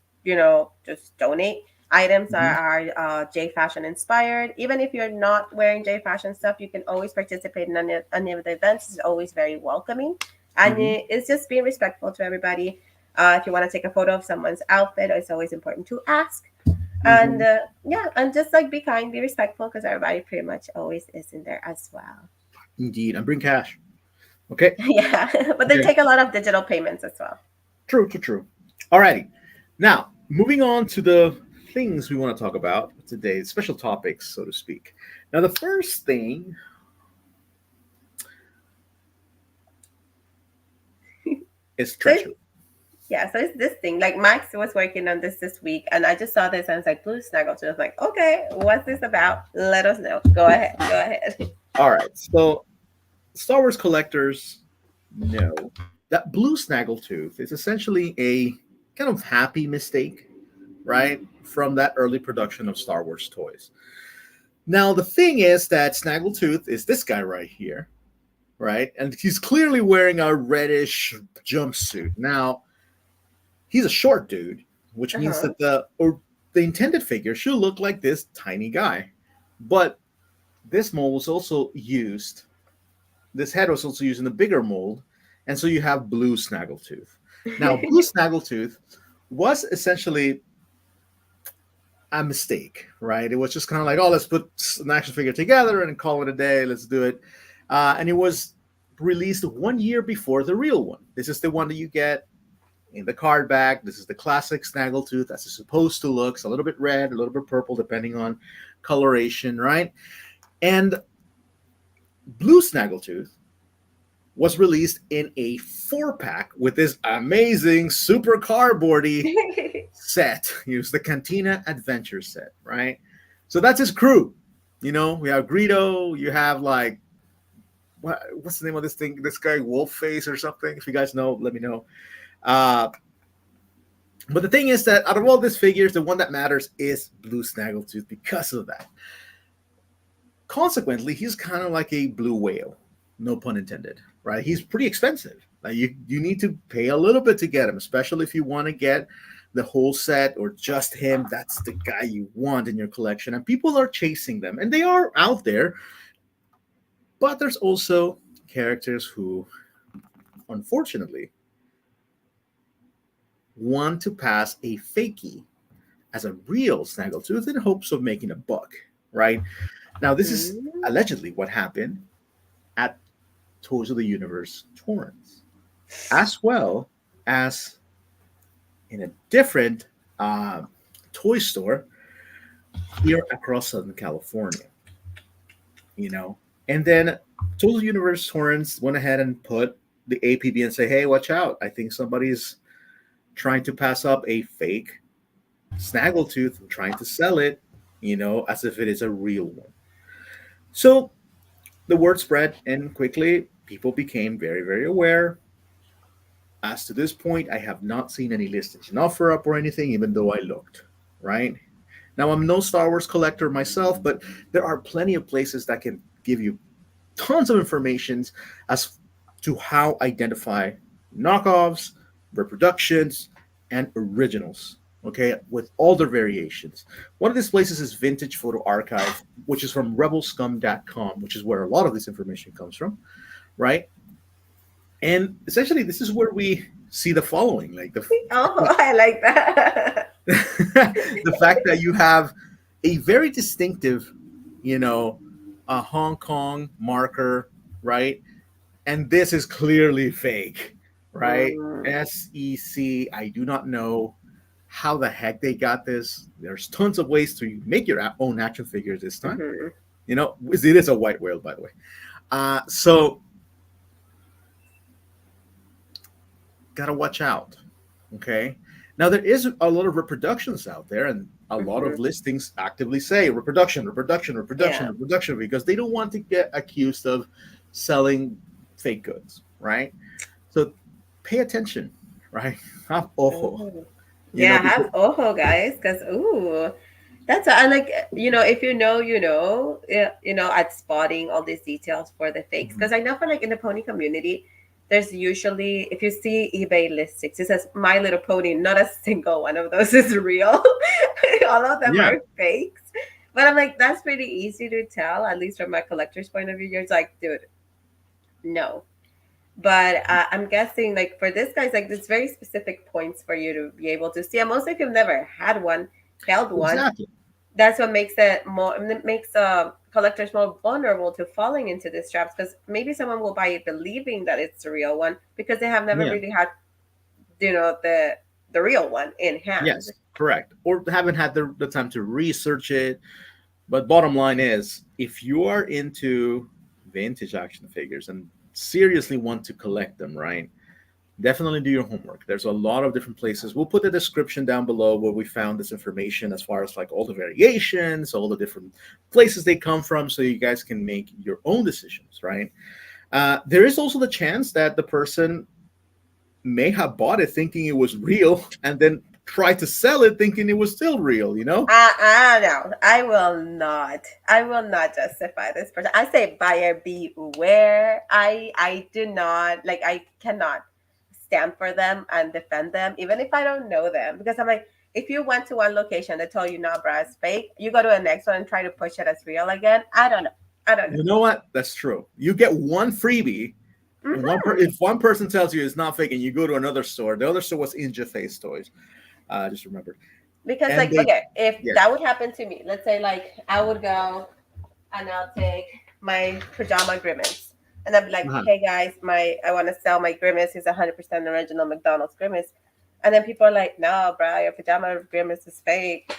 just donate. Items Mhm. are J Fashion inspired. Even if you're not wearing J Fashion stuff, you can always participate in any of the events. It's always very welcoming, and Mhm. it's just being respectful to everybody. If you want to take a photo of someone's outfit, it's always important to ask. And Mhm. yeah, and just like be kind, be respectful, because everybody pretty much always is in there as well. Indeed, and bring cash. Okay. Yeah, but they Okay. take a lot of digital payments as well. True. True. True. Alrighty. Now, moving on to the things we want to talk about today, special topics, so to speak. Now, the first thing is So it's, treachery. yeah, so it's this thing. Like Max was working on this week, and I just saw this and it's like blue snaggle. So I was like, okay, what's this about? Let us know. Go ahead. Go ahead. All right. So, Star Wars collectors know that blue snaggletooth is essentially a kind of happy mistake, right, from that early production of Star Wars toys. Now, the thing is that Snaggletooth is this guy right here, right? And he's clearly wearing a reddish jumpsuit. Now, he's a short dude, which Uh means huh. that the intended figure should look like this tiny guy. But this mold was also used, this head was also used in a bigger mold, and so you have blue Snaggletooth. Now, blue Snaggletooth was essentially a mistake, right? It was just kind of like, oh, let's put an action figure together and call it a day. Let's do it. And it was released 1 year before the real one. This is the one that you get in the card back. This is the classic Snaggletooth as it's supposed to look. It's a little bit red, a little bit purple, depending on coloration, right? And blue Snaggletooth was released in a 4-pack with this amazing, super cardboardy set. It was the Cantina Adventure set, right? So that's his crew. We have Greedo. You have like what's the name of this thing? This guy Wolf Face or something. If you guys know, let me know. Uh, but the thing is that out of all these figures, the one that matters is Blue Snaggletooth because of that. Consequently, he's kind of like a blue whale, no pun intended, right? He's pretty expensive. Like you need to pay a little bit to get him, especially if you want to get the whole set or just him. That's the guy you want in your collection, and people are chasing them, and they are out there. But there's also characters who, unfortunately, want to pass a fakie as a real Snaggletooth in hopes of making a buck, right? Now, this is Mm. allegedly what happened at Toys of the Universe Torrance, as well as in a different toy store here across Southern California, you know. And then Toys of the Universe Torrance went ahead and put the APB and say, hey, watch out. I think somebody's trying to pass up a fake Snaggletooth and trying to sell it, as if it is a real one. So the word spread, and quickly people became very, very aware. As to this point, I have not seen any listings in offer up or anything, even though I looked, right? Now, I'm no Star Wars collector myself, but there are plenty of places that can give you tons of information as to how identify knockoffs, reproductions, and originals. Okay, with all their variations. One of these places is Vintage Photo Archive, which is from rebelscum.com, which is where a lot of this information comes from, right? And essentially, this is where we see the following, like the Oh, I like that. the fact that you have a very distinctive, a Hong Kong marker right? And this is clearly fake, right? Mm-hmm. SEC, I do not know how the heck they got this. There's tons of ways to make your own action figures this time. You know, it is a white whale, by the way. So gotta watch out. Okay. Now there is a lot of reproductions out there, and a lot Mm-hmm. of listings actively say reproduction, reproduction, reproduction, Yeah. reproduction, because they don't want to get accused of selling fake goods, right? So pay attention, right? Have ojo, Ooh. you know, Yeah, because have ojo, guys, because ooh, that's I like if you know, yeah, at spotting all these details for the fakes. Mhm. Because I know for like in the pony community, there's usually if you see eBay listings, it says My Little Pony. Not a single one of those is real. All of them Yeah, are fakes. But I'm like, that's pretty easy to tell, at least from my collector's point of view. You're like, dude, no. But I'm guessing like for this guy's like there's very specific points for you to be able to see. And mostly if you've never had one, held one, exactly. that's what makes it makes collectors more vulnerable to falling into these traps because maybe someone will buy it believing that it's the real one because they have never Yeah. really had the real one in hand. Yes, correct. Or haven't had the time to research it. But bottom line is, if you are into vintage action figures and seriously want to collect them, right? Definitely do your homework. There's a lot of different places. We'll put the description down below where we found this information as far as like all the variations, all the different places they come from, so you guys can make your own decisions, right? There is also the chance that the person may have bought it thinking it was real and then tried to sell it thinking it was still real, you know? No, I will not. I will not justify this person. I say buyer beware. I do not like. I cannot stand for them and defend them, even if I don't know them, because I'm like, if you went to one location, they told you, "No, bro, it's fake." You go to the next one and try to push it as real again. I don't know. I don't know. You know what? That's true. You get one freebie. Hmm. If one person tells you it's not fake and you go to another store, the other store was In Your Face Toys. I just remembered. Because And like, they, okay, if yeah. that would happen to me, let's say like I would go and I'll take my pajama grimace. And I'll be like, Uh-huh. hey guys, I want to sell my grimace. It's 100% original McDonald's grimace. And then people are like, no, bro, your pajama grimace is fake.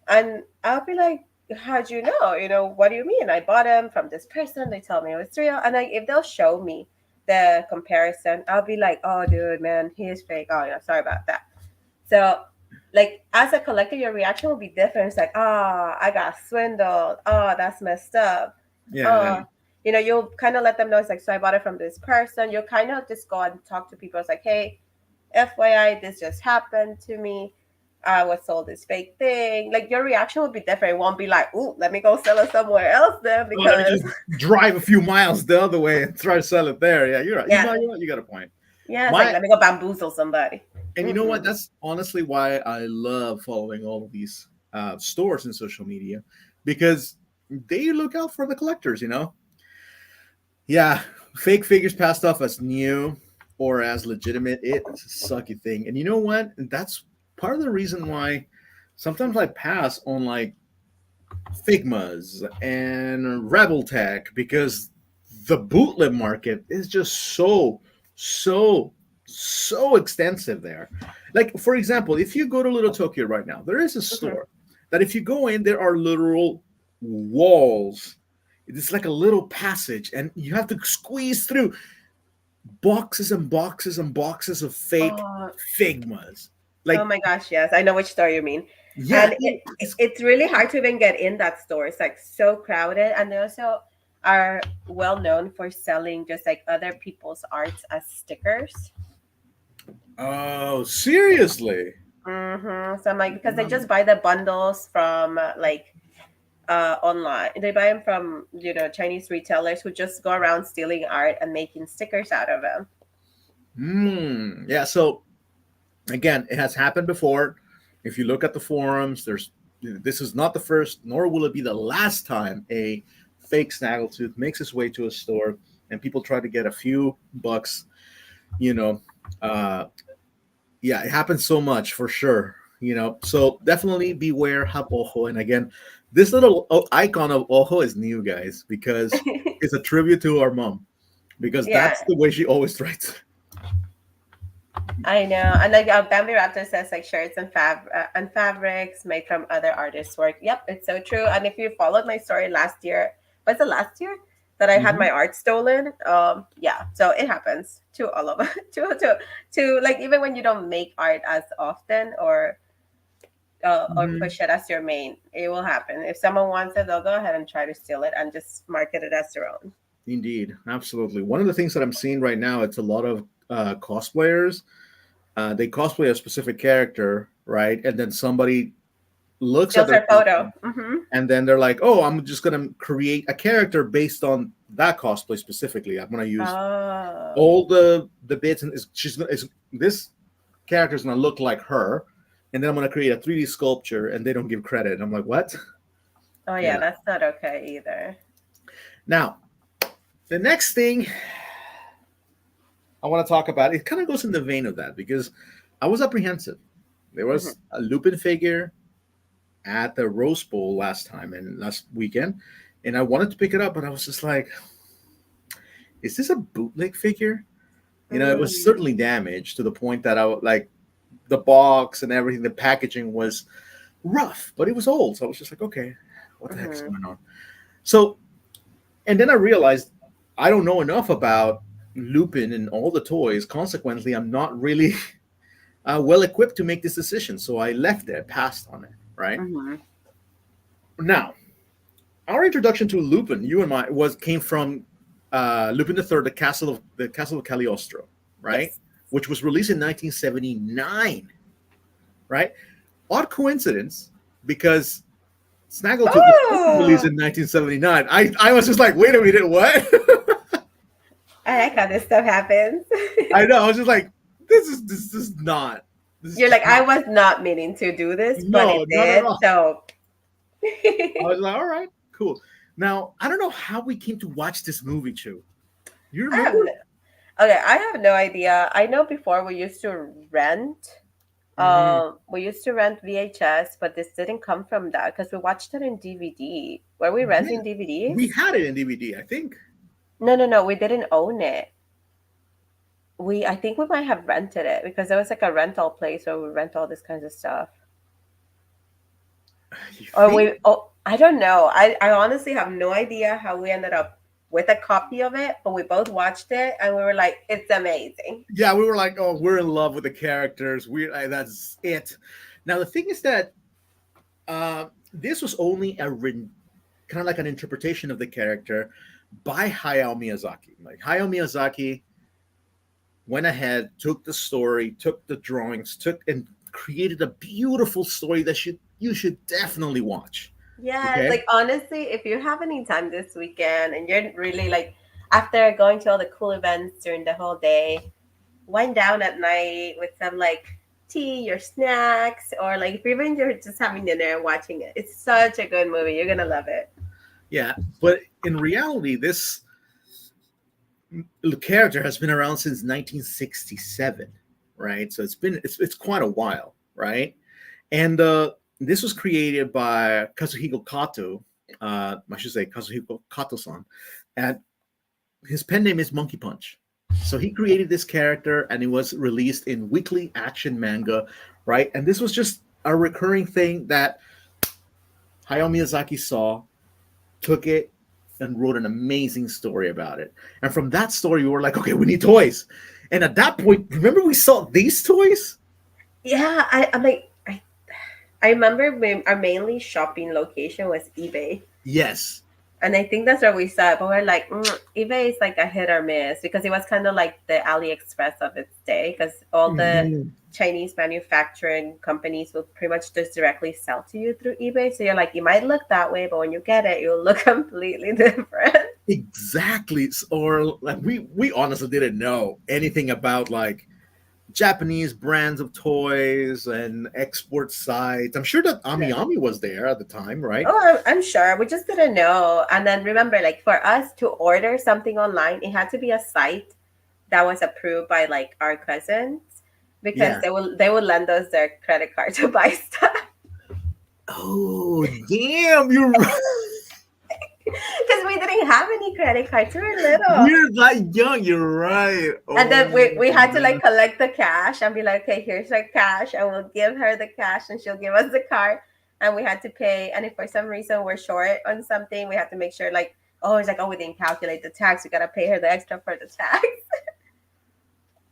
And I'll be like, how'd you know? What do you mean? I bought them from this person. They tell me it was real. And like, if they'll show me the comparison, I'll be like, oh, dude, man, he is fake. Oh, yeah, sorry about that. So, like, as a collector, your reaction will be different. It's like, oh, I got swindled. Oh, that's messed up. Yeah, yeah. Oh, you'll kind of let them know. It's like, so I bought it from this person. You'll kind of just go and talk to people. It's like, hey, FYI, this just happened to me. I was sold this fake thing. Like, your reaction will be different. It won't be like, ooh, let me go sell it somewhere else then Oh, let me because, just drive a few miles the other way and try to sell it there. Yeah, you're right. You yeah, know, you got a point. yeah, it's like, My let me go bamboozle somebody. And you know what? Mm-mm. That's honestly why I love following all of these stores in social media, because they look out for the collectors. You know, yeah, fake figures passed off as new or as legitimate. It's a sucky thing. And you know what? That's part of the reason why sometimes I pass on like Figmas and Rebel Tech, because the bootleg market is just so, so extensive there. Like, for example, if you go to Little Tokyo right now, there is a Mhm. store that if you go in, there are literal walls. It's like a little passage, and you have to squeeze through boxes and boxes and boxes of fake Oh, Figmas. oh Like, my gosh, yes, I know which store you mean. yeah, And it's really hard to even get in that store. It's like so crowded, and they also are well known for selling just like other people's arts as stickers. oh, seriously? So I'm like, because they just buy the bundles from online. They buy them from Chinese retailers who just go around stealing art and making stickers out of them. Yeah. So again, it has happened before. If you look at the forums, this is not the first, nor will it be the last time a fake snaggletooth makes its way to a store and people try to get a few bucks. You know, uh, yeah, it happens so much for sure. You know, so definitely beware, have ojo. And again, this little icon of ojo is new, guys, because it's a tribute to our mom. because Yeah, that's the way she always writes. I know. And like Bambi Raptor says, like shirts and fabrics made from other artists' work. Yep, it's so true. And if you followed my story last year, was it last year that I had Hmm. my art stolen? Yeah. So it happens to all of us. To like even when you don't make art as often or Hmm. push it as your main, it will happen. If someone wants it, they'll go ahead and try to steal it and just market it as their own. Indeed, absolutely. One of the things that I'm seeing right now, it's a lot of cosplayers. They cosplay a specific character, right? And then somebody looks at Steals their our photo. cosplay, Mm-hmm. and then they're like, "Oh, I'm just gonna create a character based on that cosplay specifically. I'm gonna use Oh. all the bits, and this character's gonna look like her, and then I'm gonna create a 3D sculpture, and they don't give credit. And I'm like, what? Oh yeah, Yeah. that's not okay either. Now, the next thing I want to talk about, it kind of goes in the vein of that because I was apprehensive. There Mm-hmm. was a Lupin figure at the Rose Bowl last weekend, and I wanted to pick it up, but I was just like, is this a bootleg figure? It was Mm. certainly damaged to the point that like the box and everything, the packaging was rough, but it was old. So I was just like, okay, what the heck's Mm-hmm. going on? So, and then I realized I don't know enough about Lupin and all the toys. Consequently, I'm not really well equipped to make this decision. So I left it, passed on it, right? Mm-hmm. Now, our introduction to Lupin, you and my, was came from Lupin III, the Castle of Cagliostro, right? Yes. Which was released in 1979, right? Odd coincidence because Snaggletooth was also released Oh, in 1979. I was just like, wait a minute, what? I like how this stuff happens. I know. I was just like, this is not. This is You're just like, I not. was not meaning to do this, but No, it not at did. all. So I I was like, all right, cool. Now I don't know how we came to watch this movie, Chu. You have remember? okay. I have no idea. I know before we used to rent. Hmm. We used to rent VHS, but this didn't come from that because we watched it in DVD. Were we Yeah, renting we DVDs? had it in DVD, I think. No, no, no. We didn't own it. I think we might have rented it because there was like a rental place where we rent all this kinds of stuff. You Or think? I don't know. I honestly have no idea how we ended up with a copy of it, but we both watched it and we were like, it's amazing. Yeah, we were like, oh, we're in love with the characters. That's it. Now the thing is that this was only kind of like an interpretation of the character by Hayao Miyazaki. Like Hayao Miyazaki went ahead, took the story, took the drawings, took and created a beautiful story that you should definitely watch. Yes, Okay. like honestly, if you have any time this weekend and you're really like after going to all the cool events during the whole day, wind down at night with some like tea or snacks, or like if even you're just having dinner and watching it. It's such a good movie. You're gonna love it. Yeah, but in reality, this character has been around since 1967, right? So it's quite a while, right? And this was created by Kazuhiko Kato. I should say Kazuhiko Kato-san, and his pen name is Monkey Punch. So he created this character, and it was released in weekly action manga, right? And this was just a recurring thing that Hayao Miyazaki saw, took it, and wrote an amazing story about it. And from that story, we were like, okay, we need toys. And at that point, remember we saw these toys? Yeah, I'm like I remember our mainly shopping location was eBay. Yes. And I think that's where we saw it, but we're like, eBay is like a hit or miss because it was kind of like the AliExpress of its day because all the Mhm. Chinese manufacturing companies will pretty much just directly sell to you through eBay. So you're like, you might look that way, but when you get it, you'll look completely different. Exactly. Or like we honestly didn't know anything about like Japanese brands of toys and export sites. I'm sure that Ami Ami was there at the time, right? Oh, I'm sure. We just didn't know. And then remember, like for us to order something online, it had to be a site that was approved by like our cousins because Yeah. they would lend us their credit card to buy stuff. Oh, damn, you're right. Because we didn't have any credit cards. We were little. We're that young. You're right. And then Oh we had to my like collect the cash and be like, okay, here's our cash. And we'll give her the cash and she'll give us the card. And we had to pay. And if for some reason we're short on something, we have to make sure like, oh, it's like, oh, we didn't calculate the tax. We got to pay her the extra for the tax.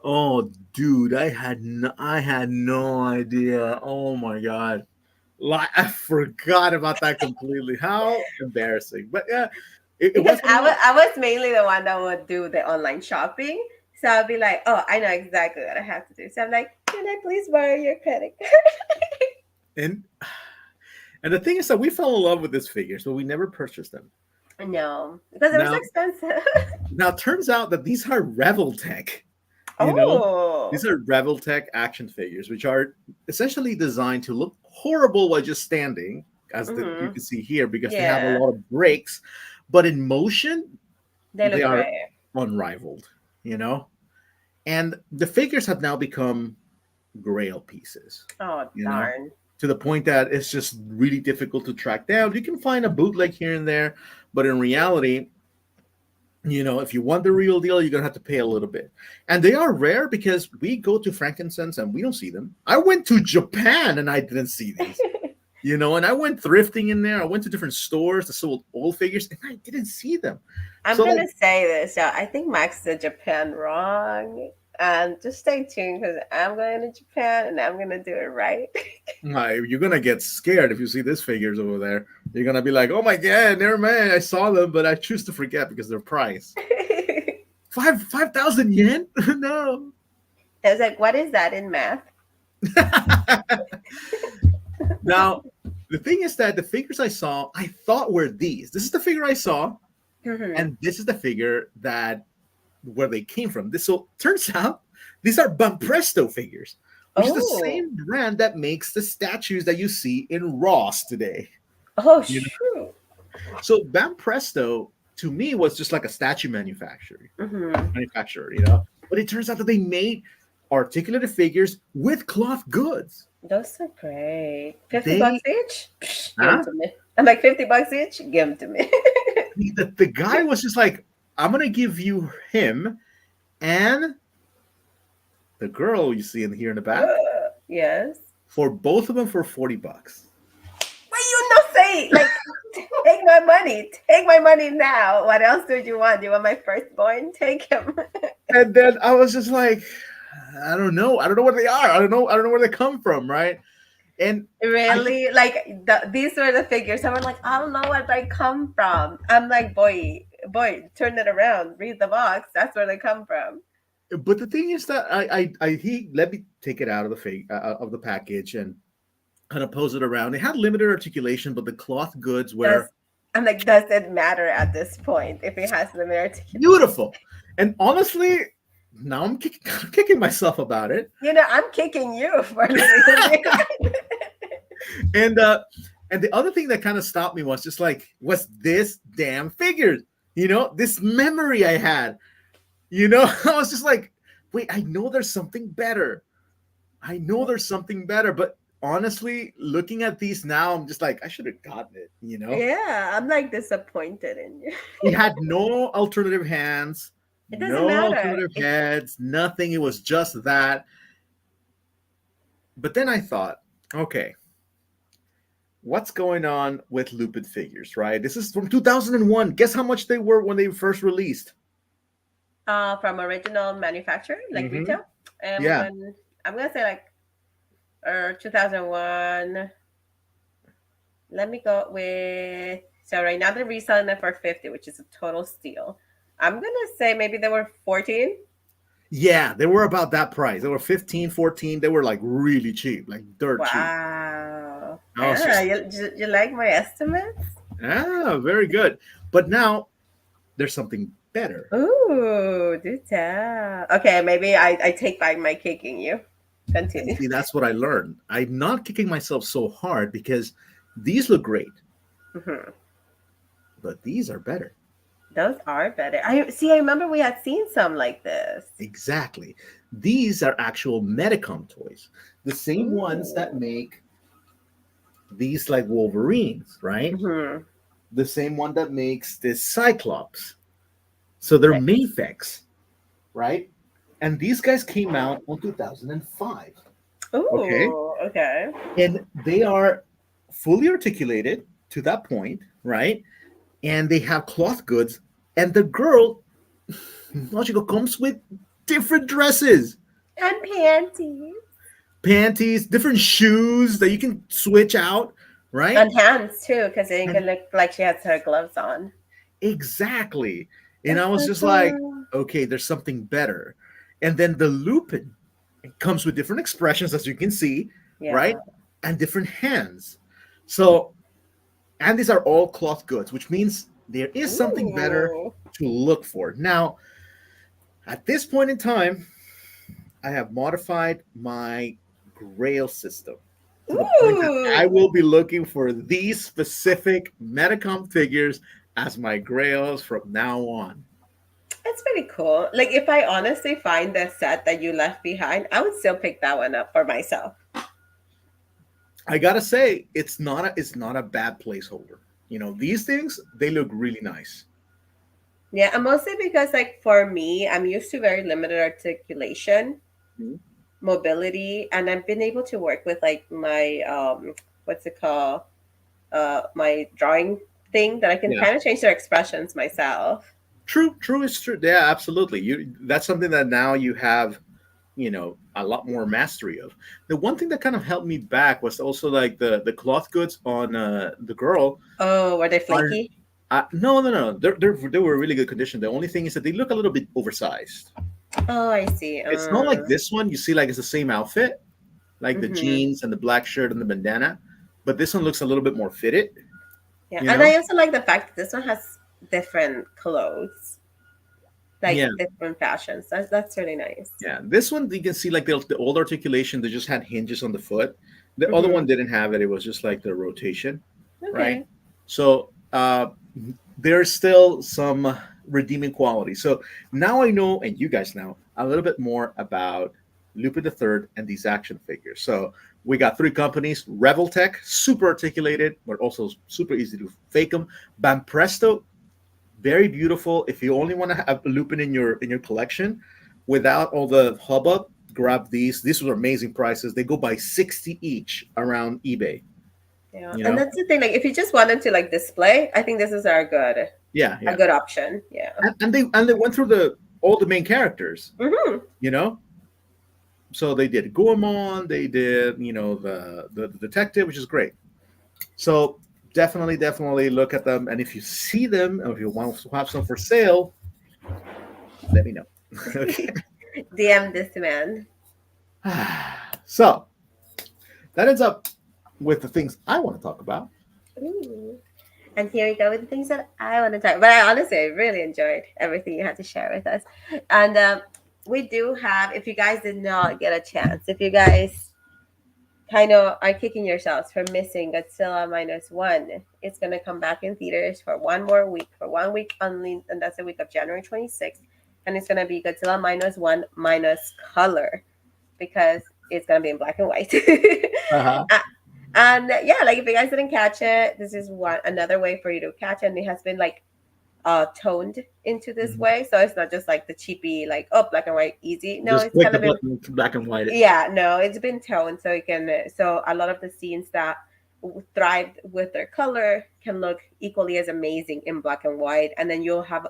Oh, dude, I had no idea. Oh my god, like I forgot about that completely. How embarrassing! But yeah, it Because wasn't enough. I was mainly the one that would do the online shopping. So I'll be like, oh, I know exactly what I have to do. So I'm like, can I please borrow your credit And and the thing is that we fell in love with this figure, so we never purchased them. card? No, because it was so Now, expensive. now it turns out that these are Reveltech. You know, these Oh. are Reveltech action figures, which are essentially designed to look horrible while just standing, as you Hmm. can see here, because they have a Yeah, lot of brakes, but in motion they they look are great. unrivaled. You know, and the figures have now become grail pieces. Oh, You know, darn. to the point that it's just really difficult to track down. You can find a bootleg here and there, but in reality, if you want the real deal, you're gonna have to pay a little bit. And they are rare because we go to frankincense and we don't see them. I went to Japan and I didn't see these. And I went thrifting in there. I went to different stores that sold old figures and I didn't see them. I'm So, like, gonna say this. Yeah, I think Max did Japan wrong. And just stay tuned because I'm going to Japan and I'm gonna do it right. you're gonna get scared if you see these figures over there. You're gonna be like, "Oh my god, never mind. I saw them, but I choose to forget because their price 5,000 yen. No." I was like, what is that in math? Now, the thing is that the figures I saw, I thought were these. This is the figure I saw, Hmm. and this is the figure that where they came from. This so turns out these are Bampresto figures, which is the Oh, same brand that makes the statues that you see in Ross today. oh, You know, shoot. so Bampresto to me was just like a statue manufacturer, Hmm. But it turns out that they made articulated figures with cloth goods. Those are great. 50 bucks They, each? Psh, give them huh? to me. I'm like, 50 bucks each? Give them to me. The guy was just like, I'm gonna give you him and the girl you see in here in the back Yes. for both of them for $40. Why you not say, like, take my money. Take my money now. What else do you want? Do you want my firstborn? Take him. And then I was just like, I don't know. I don't know what they are. I don't know where they come from, right? And I think Really? Like, these were the figures. I was like, I don't know where they come from. I'm like, boy, turn it around. Read the box. That's where they come from. but the thing is that he let me take it out of the of the package and kind of pose it around. It had limited articulation, but the cloth goods Does were I'm like, does it matter at this point if it has limited articulation? beautiful. And honestly, now I'm kicking myself about it. I'm kicking you for limited. And the other thing that kind of stopped me was just like, was this damn figures? This memory I had. I was just like, wait, I know there's something better. I know there's something better, but honestly, looking at these now, I'm just like, I should have gotten it. Yeah, I'm like disappointed in you. It had no alternative hands, It doesn't no matter. alternative heads, nothing. It was just that. But then I thought, okay, what's going on with Lupin figures, right? This is from 2001. Guess how much they were when they first released? From original manufacturer, like Hmm. retail. Yeah. I'm gonna say like 2001. Let me go with, so right now they're reselling it for 50, which is a total steal. I'm gonna say maybe they were 14. Yeah, they were about that price. They were 15, 14. They were like really cheap, like dirt cheap. Wow. I was just, You like my estimates? very good. But now there's something better. Ooh, do tell. Okay, maybe I take back my kicking you. Continue. See, that's what I learned. I'm not kicking myself so hard because these look great, Hmm. but these are better. Those are better. I see. I remember we had seen some like this. Exactly. These are actual Medicom toys, the same ones that Ooh. make these like Wolverines, right? Hmm. the same one that makes this Cyclops. So they're Nice. Mafex, right? And these guys came out in 2005. Okay. Ooh, okay. And they are fully articulated to that point, right? And they have cloth goods. And the girl, Logical, comes with different dresses, And panties. panties, different shoes that you can switch out, right? And hands too, because it And can look like she has her gloves on. exactly. And That's I was so just like, cool. okay, there's something better. And then the Lupin comes with different expressions, as you can see, Yeah. right? And different hands. So, and these are all cloth goods, which means there is something better Ooh. to look for. Now, at this point in time, I have modified my grail system to the point that I Ooh. will be looking for these specific Metacom figures as my grails from now on. That's pretty cool. Like if I honestly find the set that you left behind, I would still pick that one up for myself. I gotta say, it's not a bad placeholder. These things they look really nice. Yeah, and mostly because like for me, I'm used to very limited articulation, Mhm. mobility, and I've been able to work with like my what's it called? My drawing thing that I can Yeah, kind of change their expressions myself. true, true is true. Yeah, absolutely. That's something that now you have, a lot more mastery of. The one thing that kind of held me back was also like the cloth goods on the girl Oh, were they are. flaky? No, no, no. They were really good condition. The only thing is that they look a little bit oversized. Oh, I see. It's not like this one. You see, like it's the same outfit, like the Mm-hmm. jeans and the black shirt and the bandana, but this one looks a little bit more fitted. Yeah, You and know? I also like the fact that this one has different clothes, like Yeah, different fashions. That's really nice. yeah. This one you can see like the old articulation. They just had hinges on the foot. The other Mm-hmm. one didn't have it. It was just like the rotation, right? Okay. So there's still some redeeming quality. So now I know, and you guys know a little bit more about Lupin the Third and these action figures. So we got three companies: Reveltech, super articulated, but also super easy to fake them. Banpresto, very beautiful. If you only want to have Lupin in your collection, without all the hubbub, grab these. These were amazing prices. They go by 60 each around eBay. Yeah, You and know, that's the thing. Like, if you just wanted to like display, I think this is yeah, a yeah. good option. Yeah. And they went through the all the main characters. Mm-hmm. You know, so they did Gormon, they did the detective, which is great. So definitely look at them, and if you see them, or if you want to have some for sale, let me know. Okay. DM this man. So that ends up with the things I want to talk about. Ooh. And here we go with the things that I want to talk. But I honestly really enjoyed everything you had to share with us. And we do have, if you guys did not get a chance, if you guys kind of are kicking yourselves for missing Godzilla minus one, it's gonna come back in theaters for one more week, for 1 week only, and that's the week of January 26th. And it's gonna be Godzilla minus one minus color because it's gonna be in black and white. Uh-huh. And yeah, like if you guys didn't catch it, this is one another way for you to catch it. And it has been like toned into this Mhm. way, so it's not just like the cheapy like oh black and white easy. No, Just it's click kind the of been button to black and white it. yeah, no, it's been toned so it can so a lot of the scenes that thrived with their color can look equally as amazing in black and white, and then you'll have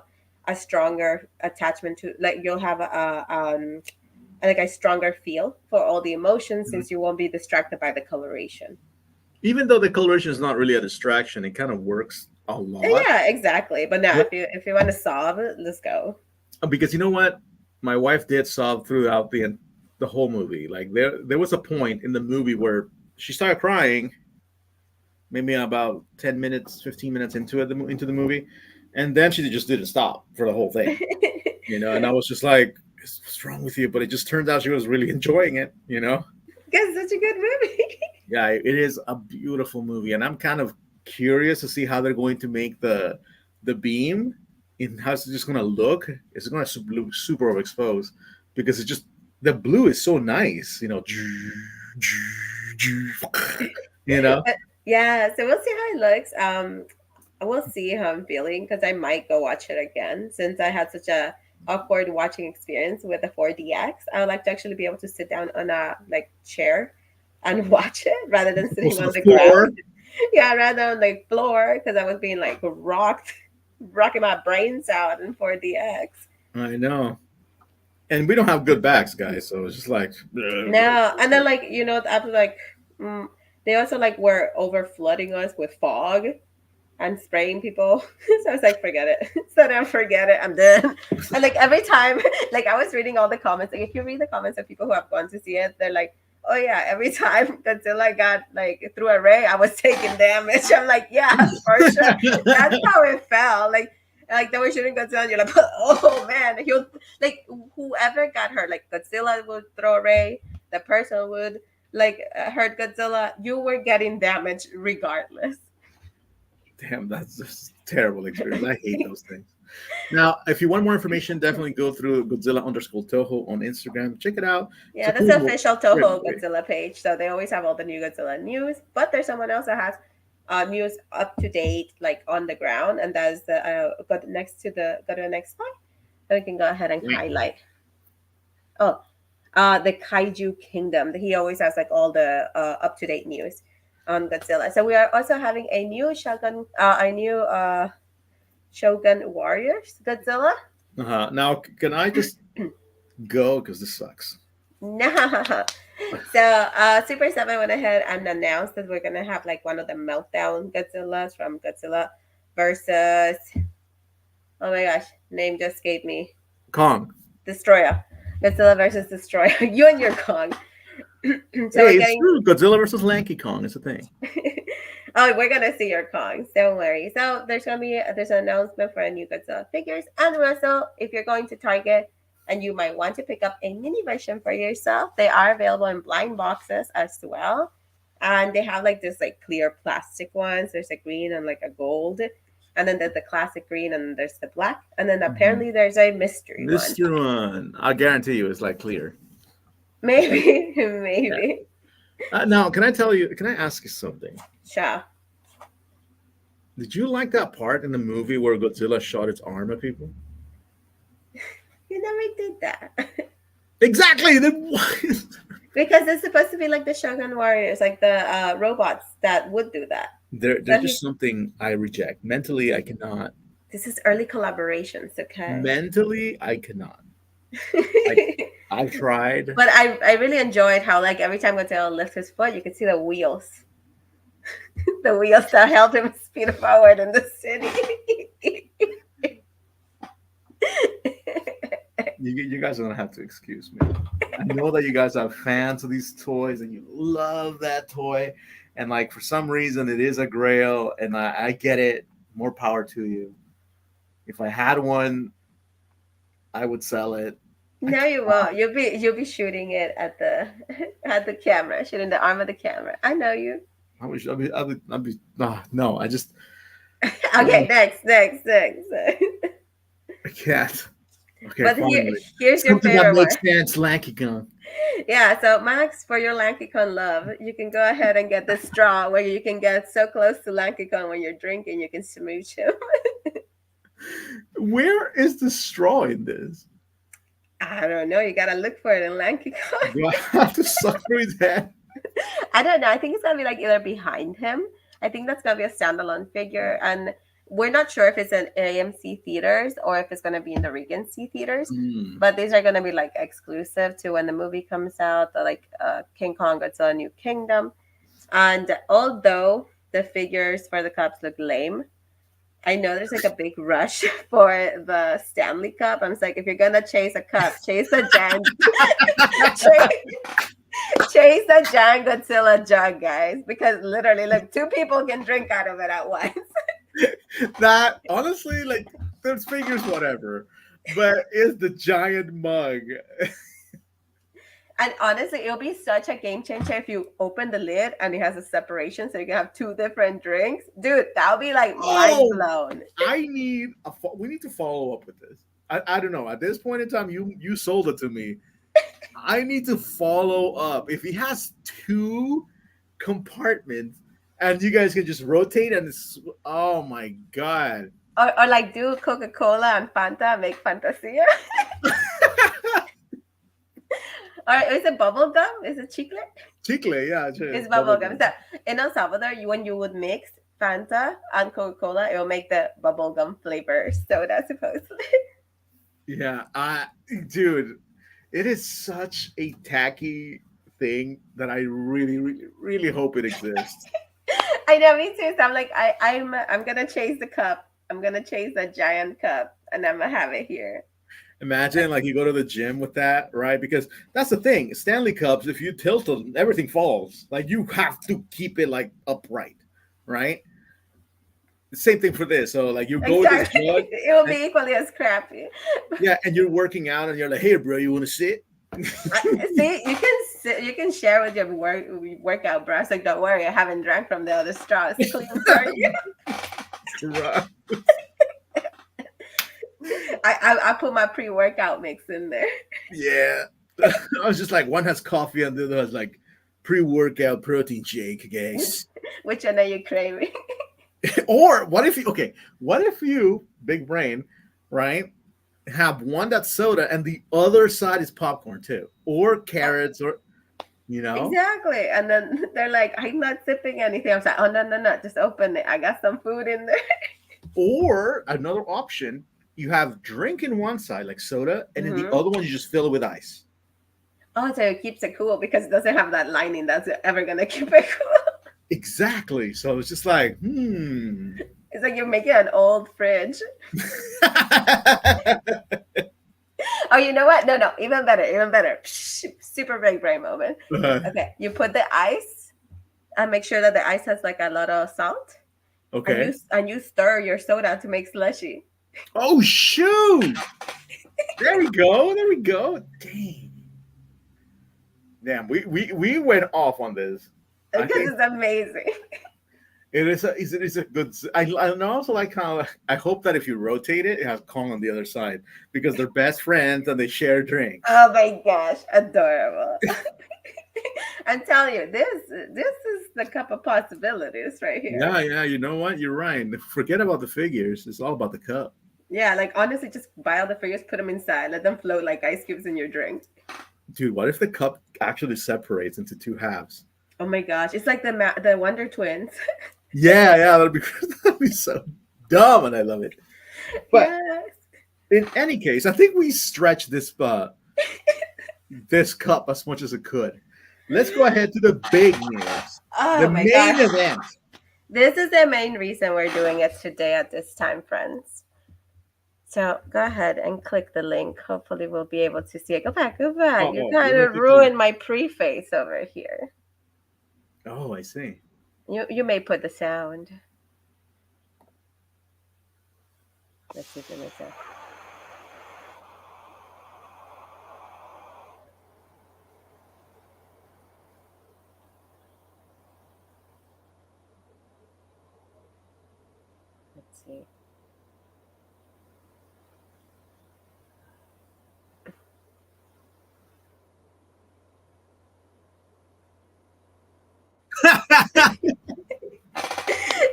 a stronger attachment to like you'll have like a stronger feel for all the emotions Mhm. since you won't be distracted by the coloration. Even though the coloration is not really a distraction, it kind of works a lot. Yeah, exactly. But now What- if you want to solve it, let's go. Because you know what, my wife did sob throughout the whole movie. Like there was a point in the movie where she started crying, maybe about 10 minutes, 15 minutes into the movie, and then she just didn't stop for the whole thing. And I was just like, "What's wrong with you?" But it just turns out she was really enjoying it. It's such a good movie. Yeah, it is a beautiful movie, and I'm kind of curious to see how they're going to make the beam and how it's just going to look. It's going to look super overexposed because it's just the blue is so nice. you know. Yeah, so we'll see how it looks. I will see how I'm feeling because I might go watch it again since I had such a awkward watching experience with the 4DX. I would like to actually be able to sit down on a like chair and watch it rather than Close sitting to on the the floor. ground. Yeah, rather on the floor because I was being like rocked, rocking my brains out in 4DX. I know. And we don't have good backs, guys. So it's just like, No, and then like after like mm, they also like were over flooding us with fog and spraying people. So I was like, forget it. So then forget it. I'm done. And like every time, like I was reading all the comments. Like if you read the comments of people who have gone to see it, they're like, oh yeah, every time Godzilla got like through a ray, I was taking damage. I'm like, yeah, for sure. That's how it felt. Like they were shooting Godzilla, and you're like, oh man, he'll like whoever got hurt, like Godzilla would throw a ray, the person would like hurt Godzilla. You were getting damage regardless. damn, that's just a terrible experience. I hate those things. Now, if you want more information, definitely go through Godzilla_Toho on Instagram. Check it out. It's Yeah, a that's cool the movie. official Great Toho movie. Godzilla page. So they always have all the new Godzilla news. But there's someone else that has news up to date, like on the ground, and that's the got next to the go to the next slide. So we can go ahead and Right. highlight. Oh, the Kaiju Kingdom. He always has like all the up to date news on Godzilla. So we are also having a new Shogun Warriors Godzilla. Now, can I just go? Because this sucks. No. So Super 7 went ahead and announced that we're gonna have like one of the meltdown Godzillas from Godzilla versus oh my gosh, name just gave me. Kong. Destroyer. Godzilla versus Destroyer. You and your Kong. So we're Hey, it's getting true. Godzilla versus Lanky Kong is a thing. oh, we're gonna see your Kongs. Don't worry. So there's an announcement for a new Godzilla figures, and also if you're going to Target and you might want to pick up a mini version for yourself, they are available in blind boxes as well. And they have like this like clear plastic ones. There's a green and like a gold, and then there's the classic green, and there's the black, and then Mhm. apparently there's a mystery one. This one, I guarantee you, it's like clear. Maybe, Yeah. maybe. Now, can I tell you? Can I ask you something? Sure. Did you like that part in the movie where Godzilla shot its arm at people? You never did that. Exactly. Then why? Because it's supposed to be like the Shogun Warriors, like the robots that would do that. There's So just something I reject. Mentally, I cannot. this is early collaborations, okay? Mentally, I cannot. But I've tried. I really enjoyed how like every time Godzilla lifts his foot, you could see the wheels, the wheels that helped him speed forward in the city. You guys don't have to excuse me. I know that you guys are fans of these toys and you love that toy, and like for some reason it is a grail, and I get it. More power to you. If I had one, I would sell it. I No, you won't. You'll be shooting it at the at the camera, shooting the arm of the camera. I know you. I wish I'd be no, I just Okay, next. I can't. Okay, But finally. here's your Something that favorite makes one. sense, Lanky Gun. Yeah, so Max, for your LankyCon love, you can go ahead and get the straw where you can get so close to LankyCon when you're drinking, you can smooch him. Where is the straw in this? I don't know. You gotta look for it in LankyCon. Do I have to suck through his head? I don't know. I think it's gonna be like either behind him. I think that's gonna be a standalone figure, and we're not sure if it's in AMC theaters or if it's gonna be in the Regency theaters. Hmm. But these are gonna be like exclusive to when the movie comes out, the, like King Kong Godzilla New Kingdom. And although the figures for the cups look lame, I know there's like a big rush for the Stanley Cup. I'm just like, if you're gonna chase a cup, chase a giant, chase a giant Godzilla jug, guys, because literally, like, two people can drink out of it at once. That honestly, like, those figures, whatever. But it's the giant mug. And honestly, it'll be such a game changer if you open the lid and it has a separation, so you can have two different drinks, dude. That'll be like mind Oh, blown. we need to follow up with this. I don't know. At this point in time, you sold it to me. I need to follow up. If he has two compartments, and you guys can just rotate and oh my god. Or like do Coca Cola and Fanta, make Fantasia. Or is it bubble gum? Is it chicle? Chicle, yeah, sure. It's Bubble bubble gum. gum. So in El Salvador, when you would mix Fanta and Coca Cola, it will make the bubble gum flavor soda, supposedly. Yeah, dude, it is such a tacky thing that I really, really, really hope it exists. I know, me too. So I'm like, I'm gonna chase the cup. I'm gonna chase a giant cup, and I'm gonna have it here. Imagine like you go to the gym with that, right? Because that's the thing. Stanley Cups, if you tilt them, everything falls. Like you have to keep it like upright, right? The same thing for this. So like you go with this Exactly. jug, It will and be equally as crappy. yeah, and you're working out, and you're like, "Hey, bro, you want to sit?" See, you can you can share with your workout bro. It's like, don't worry, I haven't drank from the other straw. It's clean for you. Right. I put my pre workout mix in there. Yeah, I was just like, one has coffee, and the other has like pre-workout protein shake, guys. Which one are you craving? Or what if you okay? What if you, big brain, right? Have one that's soda and the other side is popcorn too, or carrots, or you know, Exactly. And then they're like, I'm not sipping anything. I was like, oh no, no, no, just open it. I got some food in there. or another option, you have drink in one side like soda, and in the Hmm. other one you just fill it with ice. Oh, so it keeps it cool because it doesn't have that lining that's ever gonna keep it cool. Exactly. So it's just like, hmm. It's like you're making an old fridge. Oh, you know what? No, no, even better, even better. Super big brain moment. Okay, you put the ice and make sure that the ice has like a lot of salt, Okay. and you stir your soda to make slushy. Oh shoot! There we go. There we go. Dang. Damn. We went off on this. I Because think it's amazing. it is a good. I also like how I hope that if you rotate it, it has Kong on the other side because they're best friends and they share drinks. Oh my gosh, adorable. I'm telling you, this is the cup of possibilities right here. Yeah, yeah. You know what? You're right. Forget about the figures. It's all about the cup, Yeah, like honestly, just buy all the figures, put them inside, let them float like ice cubes in your drink. dude. What if the cup actually separates into two halves? Oh my gosh, it's like the Wonder Twins. Yeah, yeah. That'd be so dumb, and I love it. But Yes. in any case, I think we stretched this cup as much as it could. Let's go ahead to the big news, the Oh my main gosh. event. This is the main reason we're doing it today at this time, friends. So go ahead and click the link. Hopefully, we'll be able to see it. Go back, go back. You Oh, let kind me of click the link. ruined my preface over here. Oh, I see. You may put the sound. Let's see if it makes sense. Let's see.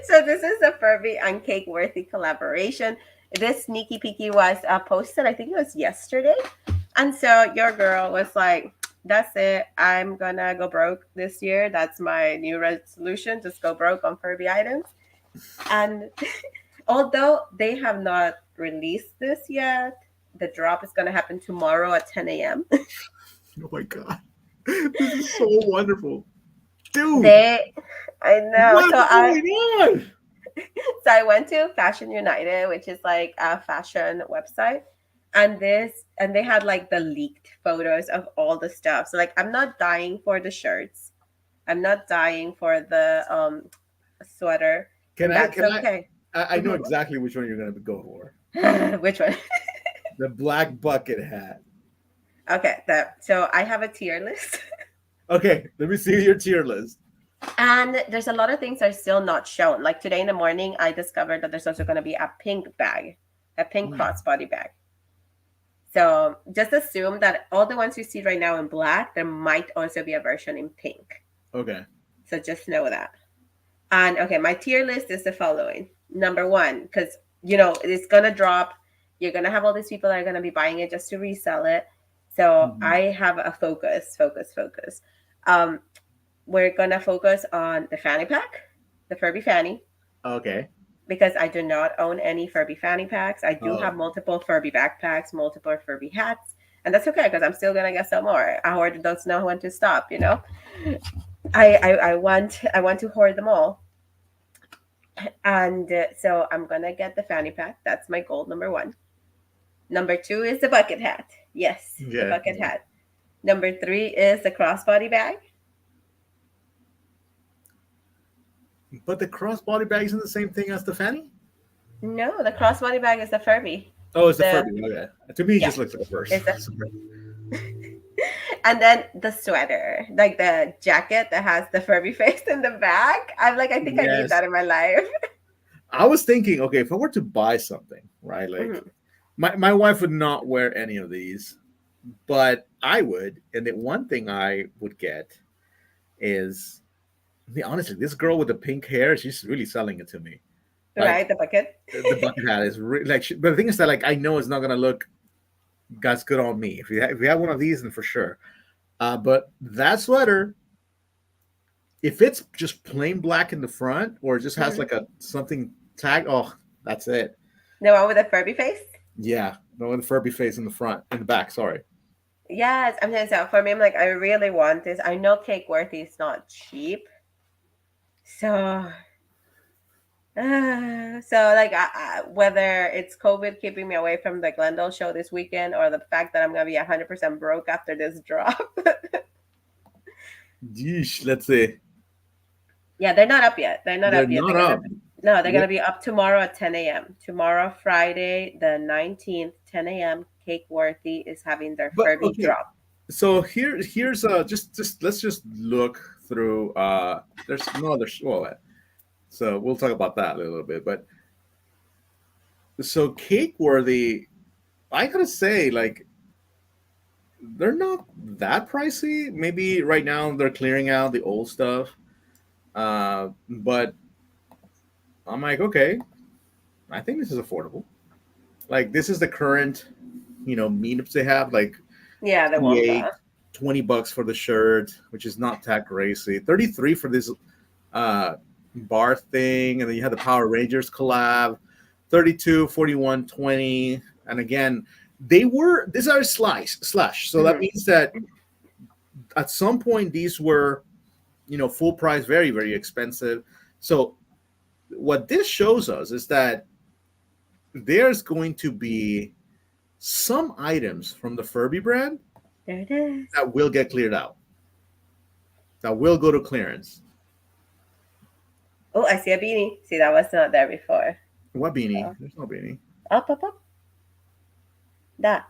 So this is a Furby and Cake Worthy collaboration. This sneaky peeky was posted, I think it was yesterday. And so your girl was like, that's it. I'm gonna go broke this year. That's my new resolution. Just go broke on Furby items. And although they have not released this yet, the drop is gonna happen tomorrow at 10 a.m. Oh my god, this is so wonderful, dude. They, I know. What's going on? So I went to Fashion United, which is like a fashion website, and they had like the leaked photos of all the stuff. So like I'm not dying for the shirts. I'm not dying for the sweater, Can and I? that's Can I? okay. I know Mhm. exactly which one you're gonna go for. Which one? The black bucket hat. Okay, so I have a tier list. Okay, let me see your tier list. And there's a lot of things that are still not shown. Like today in the morning, I discovered that there's also going to be a pink bag, a pink Hmm. crossbody bag. So just assume that all the ones you see right now in black, there might also be a version in pink. Okay. So just know that. And okay, my tier list is the following. Number one, because you know it's gonna drop. You're gonna have all these people that are gonna be buying it just to resell it. So Mhm. I have a focus. Um, we're gonna focus on the fanny pack, the Furby fanny, Okay. because I do not own any Furby fanny packs. I do have Oh, multiple Furby backpacks, multiple Furby hats, and that's okay because I'm still gonna get some more. I hoard don't know when to stop. You know, I want to hoard them all, and so I'm gonna get the fanny pack. That's my goal number one. Number two is the bucket hat. Yes, the yeah. bucket hat. Number three is the crossbody bag. But the crossbody bag isn't the same thing as the fanny? No, the crossbody bag is the Furby. Oh, it's the The Furby. Okay. To me, it yeah, just looks like a purse. it's the and then the sweater, like the jacket that has the Furby face in the back. I'm like, I think I need Yes. that in my life. I was thinking, okay, if I were to buy something, right? Like Mhm. my wife would not wear any of these, but I would. And the one thing I would get is, I mean, honestly, this girl with the pink hair, she's really selling it to me. Like Right, the bucket. the bucket hat is like, but the thing is that like I know it's not gonna look as good on me. If you have one of these, then for sure. But that sweater, if it's just plain black in the front, or it just has Mhm. like a something tag, oh, that's it. The one with the Furby face. Yeah, no, the Furby face in the front, in the back. Sorry. Yes, I'm saying so. For me, I'm like, I really want this. I know Cake Worthy is not cheap, so so like whether it's COVID keeping me away from the Glendale show this weekend or the fact that I'm gonna be 100% broke after this drop. Yeesh, let's see. Yeah, they're not up yet. They're not They're up yet. not up. No, they're Yeah, gonna be up tomorrow at 10 a.m. Tomorrow, Friday, the 19th, 10 a.m. Cake Worthy is having their but Furby okay. drop. So here's just let's just look through. There's no other. Well, so we'll talk about that a little bit. But so cake worthy, I gotta say, like they're not that pricey. Maybe right now they're clearing out the old stuff. But I'm like, okay, I think this is affordable. Like this is the current, meetups they have. Like Yeah, the 28, Wonka. $20 for the shirt, which is not that crazy. 33 for this uh bar thing, and then you have the Power Rangers collab. 32, 41, 20. And again, these are slash. So that Hmm. means that at some point these were, full price, very, very expensive. So what this shows us is that there's going to be some items from the Furby brand There it is. that will get cleared out, that will go to clearance. Oh, I see a beanie. See, that was not there before. What beanie? Oh, There's no beanie. up, up, up. That.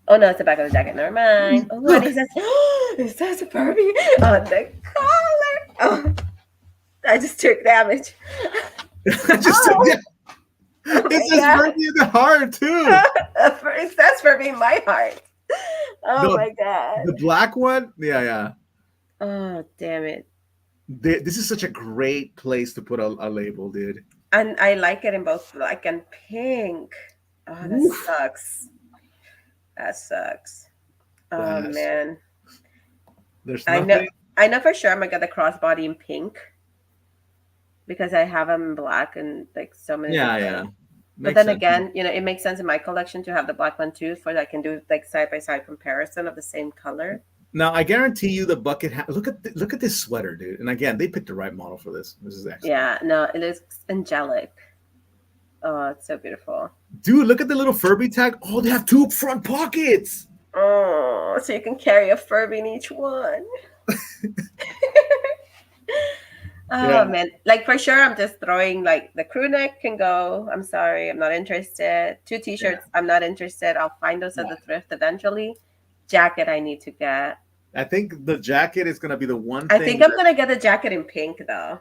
Oh no, it's the back of the jacket. Never mind. Oh, and Look, it says, it says Furby on the collar. Oh, I just took damage. I just said, Oh, yeah, oh it my says god. Furby in the heart too. It says Furby in my heart. Oh The my god. the black one, yeah, yeah. Oh damn it. This is such a great place to put a label, dude. And I like it in both black and pink. Oh, that Oof, sucks. That sucks. Oh that's man. there's I know nothing. I know for sure I'm gonna get the crossbody in pink because I have them in black and like so many Yeah, yeah, different. But makes then sense. again, it makes sense in my collection to have the black one too, for I can do like side by side comparison of the same color. Now I guarantee you the bucket hat. Look at this sweater, dude. And again, they picked the right model for this. This is excellent, Yeah, no, it looks angelic. Oh, it's so beautiful. dude. Look at the little Furby tag. Oh, they have two front pockets. Oh, so you can carry a Furby in each one. Yeah, Oh man, like for sure, I'm just throwing like the crew neck can go. I'm sorry, I'm not interested. Two yeah. t-shirts, I'm not interested. I'll find those at the thrift eventually. Jacket, I need to get. I think the jacket is gonna be the one I thing think I'm that gonna get the jacket in pink though.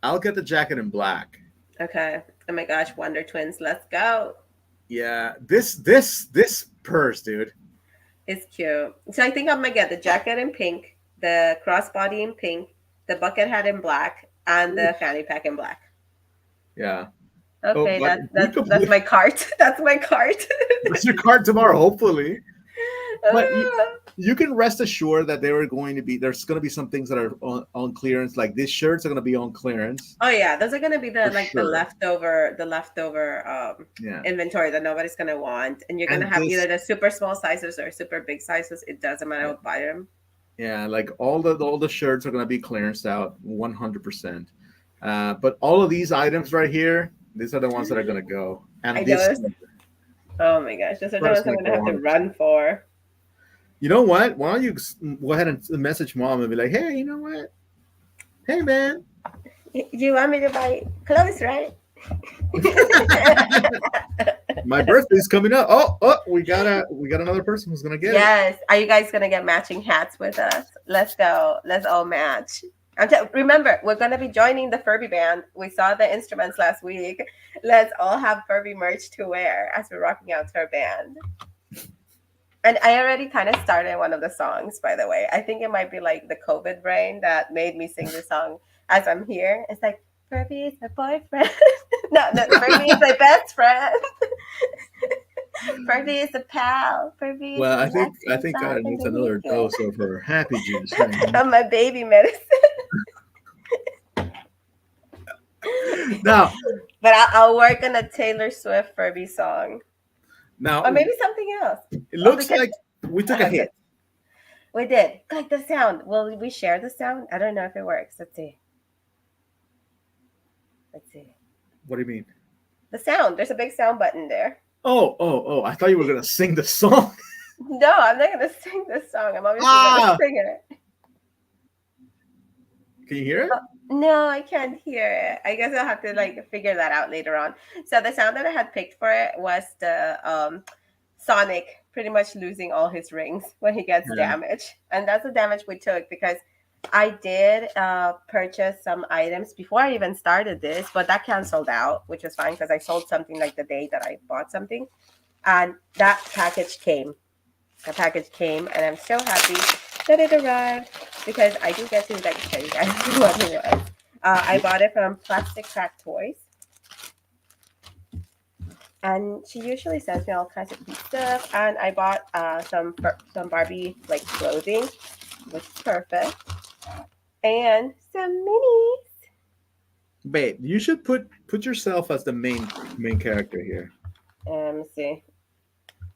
I'll get the jacket in black. Okay. Oh my gosh, Wonder Twins, let's go. Yeah, this purse, dude. It's cute. So I think I'm gonna get the jacket in pink, the crossbody in pink, the bucket hat in black, and the fanny pack in black. Yeah. Oh, Okay, but we that's complete. my cart. That's my cart. That's your card tomorrow, hopefully. But you can rest assured that there are going to be there's going to be some things that are on clearance. Like these shirts are going to be on clearance Oh yeah, those are gonna be the for like the sure. leftover Yeah. inventory that nobody's gonna want, and you're gonna And have either this, the super small sizes or super big sizes. It doesn't matter yeah, what buy them. yeah, like all the shirts are going to be clearanced out 100%. But all of these items right here, these are the ones that are going to go. I And know. this Oh my gosh, those are the is ones I'm going to gonna go have to 100%. run for. You know what? Why don't you go ahead and message mom and be like, hey, you know what? Hey, man. You want me to buy clothes, right? My birthday's coming up. Oh, we got another person who's gonna get it. Yes. Are you guys gonna get matching hats with us? Let's go. Let's all match. Remember, we're gonna be joining the Furby band. We saw the instruments last week. Let's all have Furby merch to wear as we're rocking out to our band. And I already kind of started one of the songs, by the way. I think it might be like the COVID brain that made me sing this song as I'm here. It's like, Furby is my boyfriend. No, Furby is my best friend. Furby is a pal. Furby is Well, I think I relaxing think soft God in needs the another weekend. dose of her happy juice right I'm my baby medicine. now. But I'll work on a Taylor Swift Furby song. Now Or maybe something else. it Oh, looks because like we took a good. hit. We did. Like the sound. Will we share the sound? I don't know if it works. Let's see. Let's see. What do you mean? The sound. There's a big sound button there. Oh! I thought you were gonna sing the song. No, I'm not gonna sing this song. I'm obviously gonna Ah, sing it. can you hear it? Oh, no, I can't hear it. I guess I'll have to like figure that out later on. So the sound that I had picked for it was the Sonic pretty much losing all his rings when he gets Yeah. damaged, and that's the damage we took because I did purchase some items before I even started this, but that canceled out, which was fine because I sold something like the day that I bought something, and that package came. The package came, and I'm so happy that it arrived because I do get to like show you guys what it was. I bought it from Plastic Crack Toys, and she usually sends me all kinds of cute stuff. And I bought some Barbie like clothing, which is perfect, and some minis. Babe, you should put yourself as the main character here. Let me see.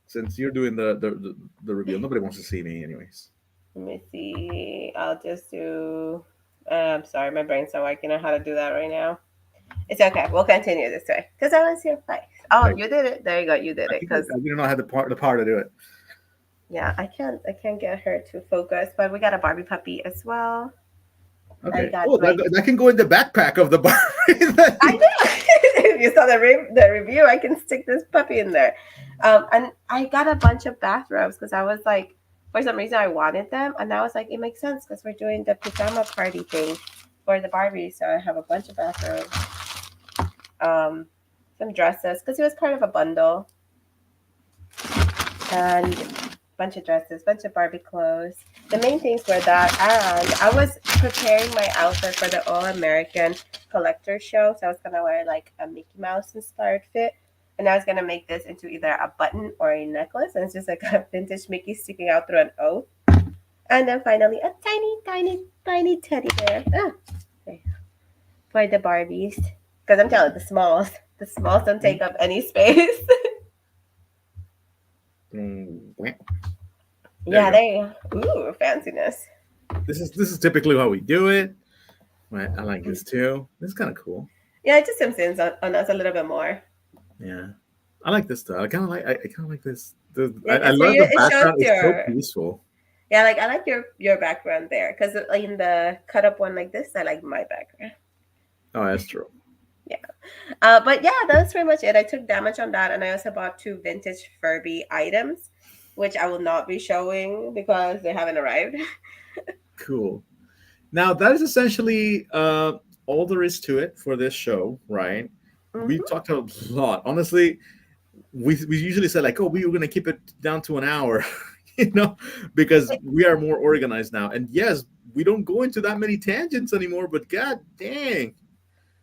Since you're doing the reveal, nobody wants to see me, anyways. Let me see. I'll just do. I'm sorry, my brain's not working on how to do that right now. It's okay. We'll continue this way because I want to see your face. Oh, Like, you did it. There you go. You did I it. think Because I didn't know I had the power to do it. yeah, I can't get her to focus. But we got a Barbie puppy as well. I Okay. got Oh, my. that can go in the backpack of the bar. I know. If you saw the review, I can stick this puppy in there. And I got a bunch of bathrobes because I was like, for some reason, I wanted them, and I was like, it makes sense because we're doing the pajama party thing for the Barbie, so I have a bunch of bathrobes, some dresses because it was part of a bundle, and a bunch of dresses, bunch of Barbie clothes. The main things were that, and I was preparing my outfit for the All American Collector Show, so I was gonna wear like a Mickey Mouse inspired fit, and I was gonna make this into either a button or a necklace, and it's just like a vintage Mickey sticking out through an O, and then finally a tiny, tiny, tiny teddy bear okay, for the Barbies, because I'm telling you, the smalls don't take up any space. There Yeah, you go. there you go. Ooh, fanciness. This is typically how we do it. Right, I like this too. This is kind of cool. Yeah, it just zooms in on us a little bit more. Yeah, I like this stuff. I kind of like this. Yeah, I because for love you the it shows background. It's so your peaceful. yeah, like I like your background there because in the cut up one like this, I like my background. Oh, that's true. Yeah, but yeah, that's pretty much it. I took damage on that, and I also bought two vintage Furby items, which I will not be showing because they haven't arrived. Cool. Now that is essentially all there is to it for this show, right? We Hmm. talked a lot. Honestly, we usually say like, oh, we were gonna keep it down to an hour, you know, because we are more organized now. And yes, we don't go into that many tangents anymore. But god dang,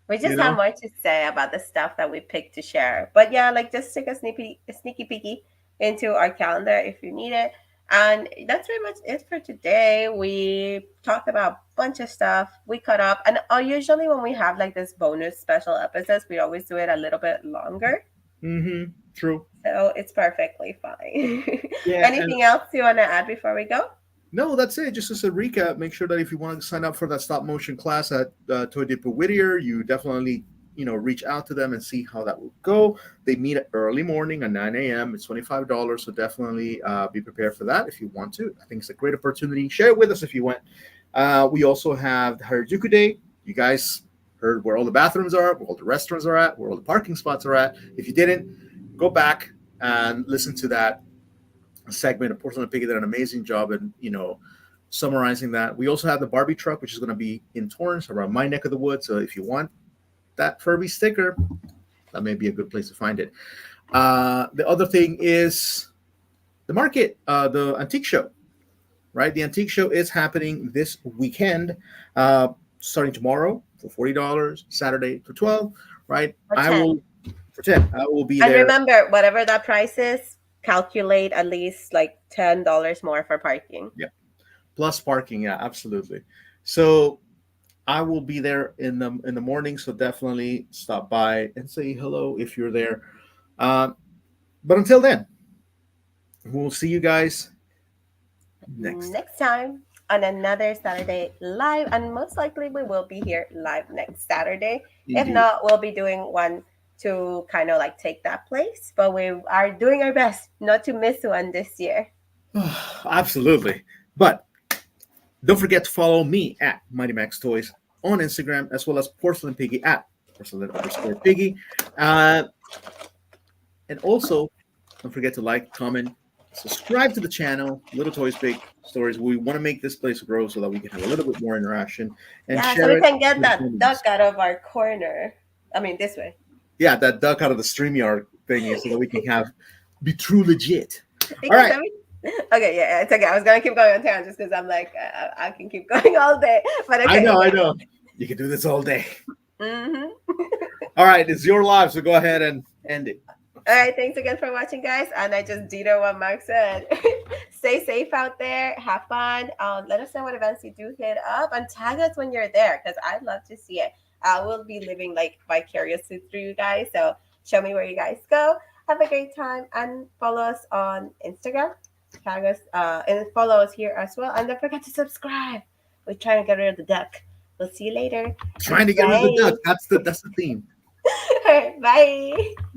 We you just have know. more to say about the stuff that we picked to share. But yeah, like just take a sneaky peeky into our calendar if you need it. And that's pretty much it for today. We talked about a bunch of stuff. We caught up. And usually when we have like this bonus special episodes, we always do it a little bit longer. Mm-hmm. True. So it's perfectly fine. Yeah, and Anything else you want to add before we go? no, that's it. Just as a recap, make sure that if you want to sign up for that stop motion class at Toy Depot Whittier, you definitely reach out to them and see how that will go. They meet at early morning at 9 a.m. It's $25, so definitely be prepared for that if you want to. I think it's a great opportunity. Share it with us if you went. We also have the Harajuku Day. You guys heard where all the bathrooms are, where all the restaurants are at, where all the parking spots are at. If you didn't, go back and listen to that segment. Of Porcelain Piggy did an amazing job in summarizing that. We also have the Barbie truck, which is going to be in Torrance around my neck of the woods. So if you want that Furby sticker, that may be a good place to find it. The other thing is the market, the antique show, right? The antique show is happening this weekend, starting tomorrow for $40, Saturday for 12, right? Or I 10. will for 10. I will be And there. remember, whatever that price is, calculate at least like $10 more for parking. Yeah, plus parking. Yeah, absolutely. So I will be there in the morning. So definitely stop by and say hello if you're there. Uh, but until then, we'll see you guys next time. Next time on another Saturday live, and most likely we will be here live next Saturday. If Indeed. not, we'll be doing one to kind of like take that place, but we are doing our best not to miss one this year. Absolutely. But don't forget to follow me at Mighty Max Toys on Instagram, as well as Porcelain Piggy at Porcelain_Piggy. Uh, and also, don't forget to like, comment, subscribe to the channel, Little Toys Big Stories. We want to make this place grow so that we can have a little bit more interaction and Yeah, so share we it can get with that homies. duck out of our corner. I mean, this way. Yeah, that duck out of the StreamYard thingy so that we can have be true legit. All Because right. every okay, yeah, it's okay. I was gonna keep going on tangents because I'm like, I can keep going all day. But I okay, know, I okay. know. You can do this all day. Mm-hmm. All right, it's your live, so go ahead and end it. All right, thanks again for watching, guys. And I just ditto what Mark said. Stay safe out there. Have fun. Let us know what events you do hit up and tag us when you're there because I'd love to see it. I will be living like vicariously through you guys. So show me where you guys go. Have a great time and follow us on Instagram. Tag us and follow us here as well. And don't forget to subscribe. We're trying to get rid of the duck. We'll see you later. Trying to get rid of the Bye. duck. That's the theme. Bye.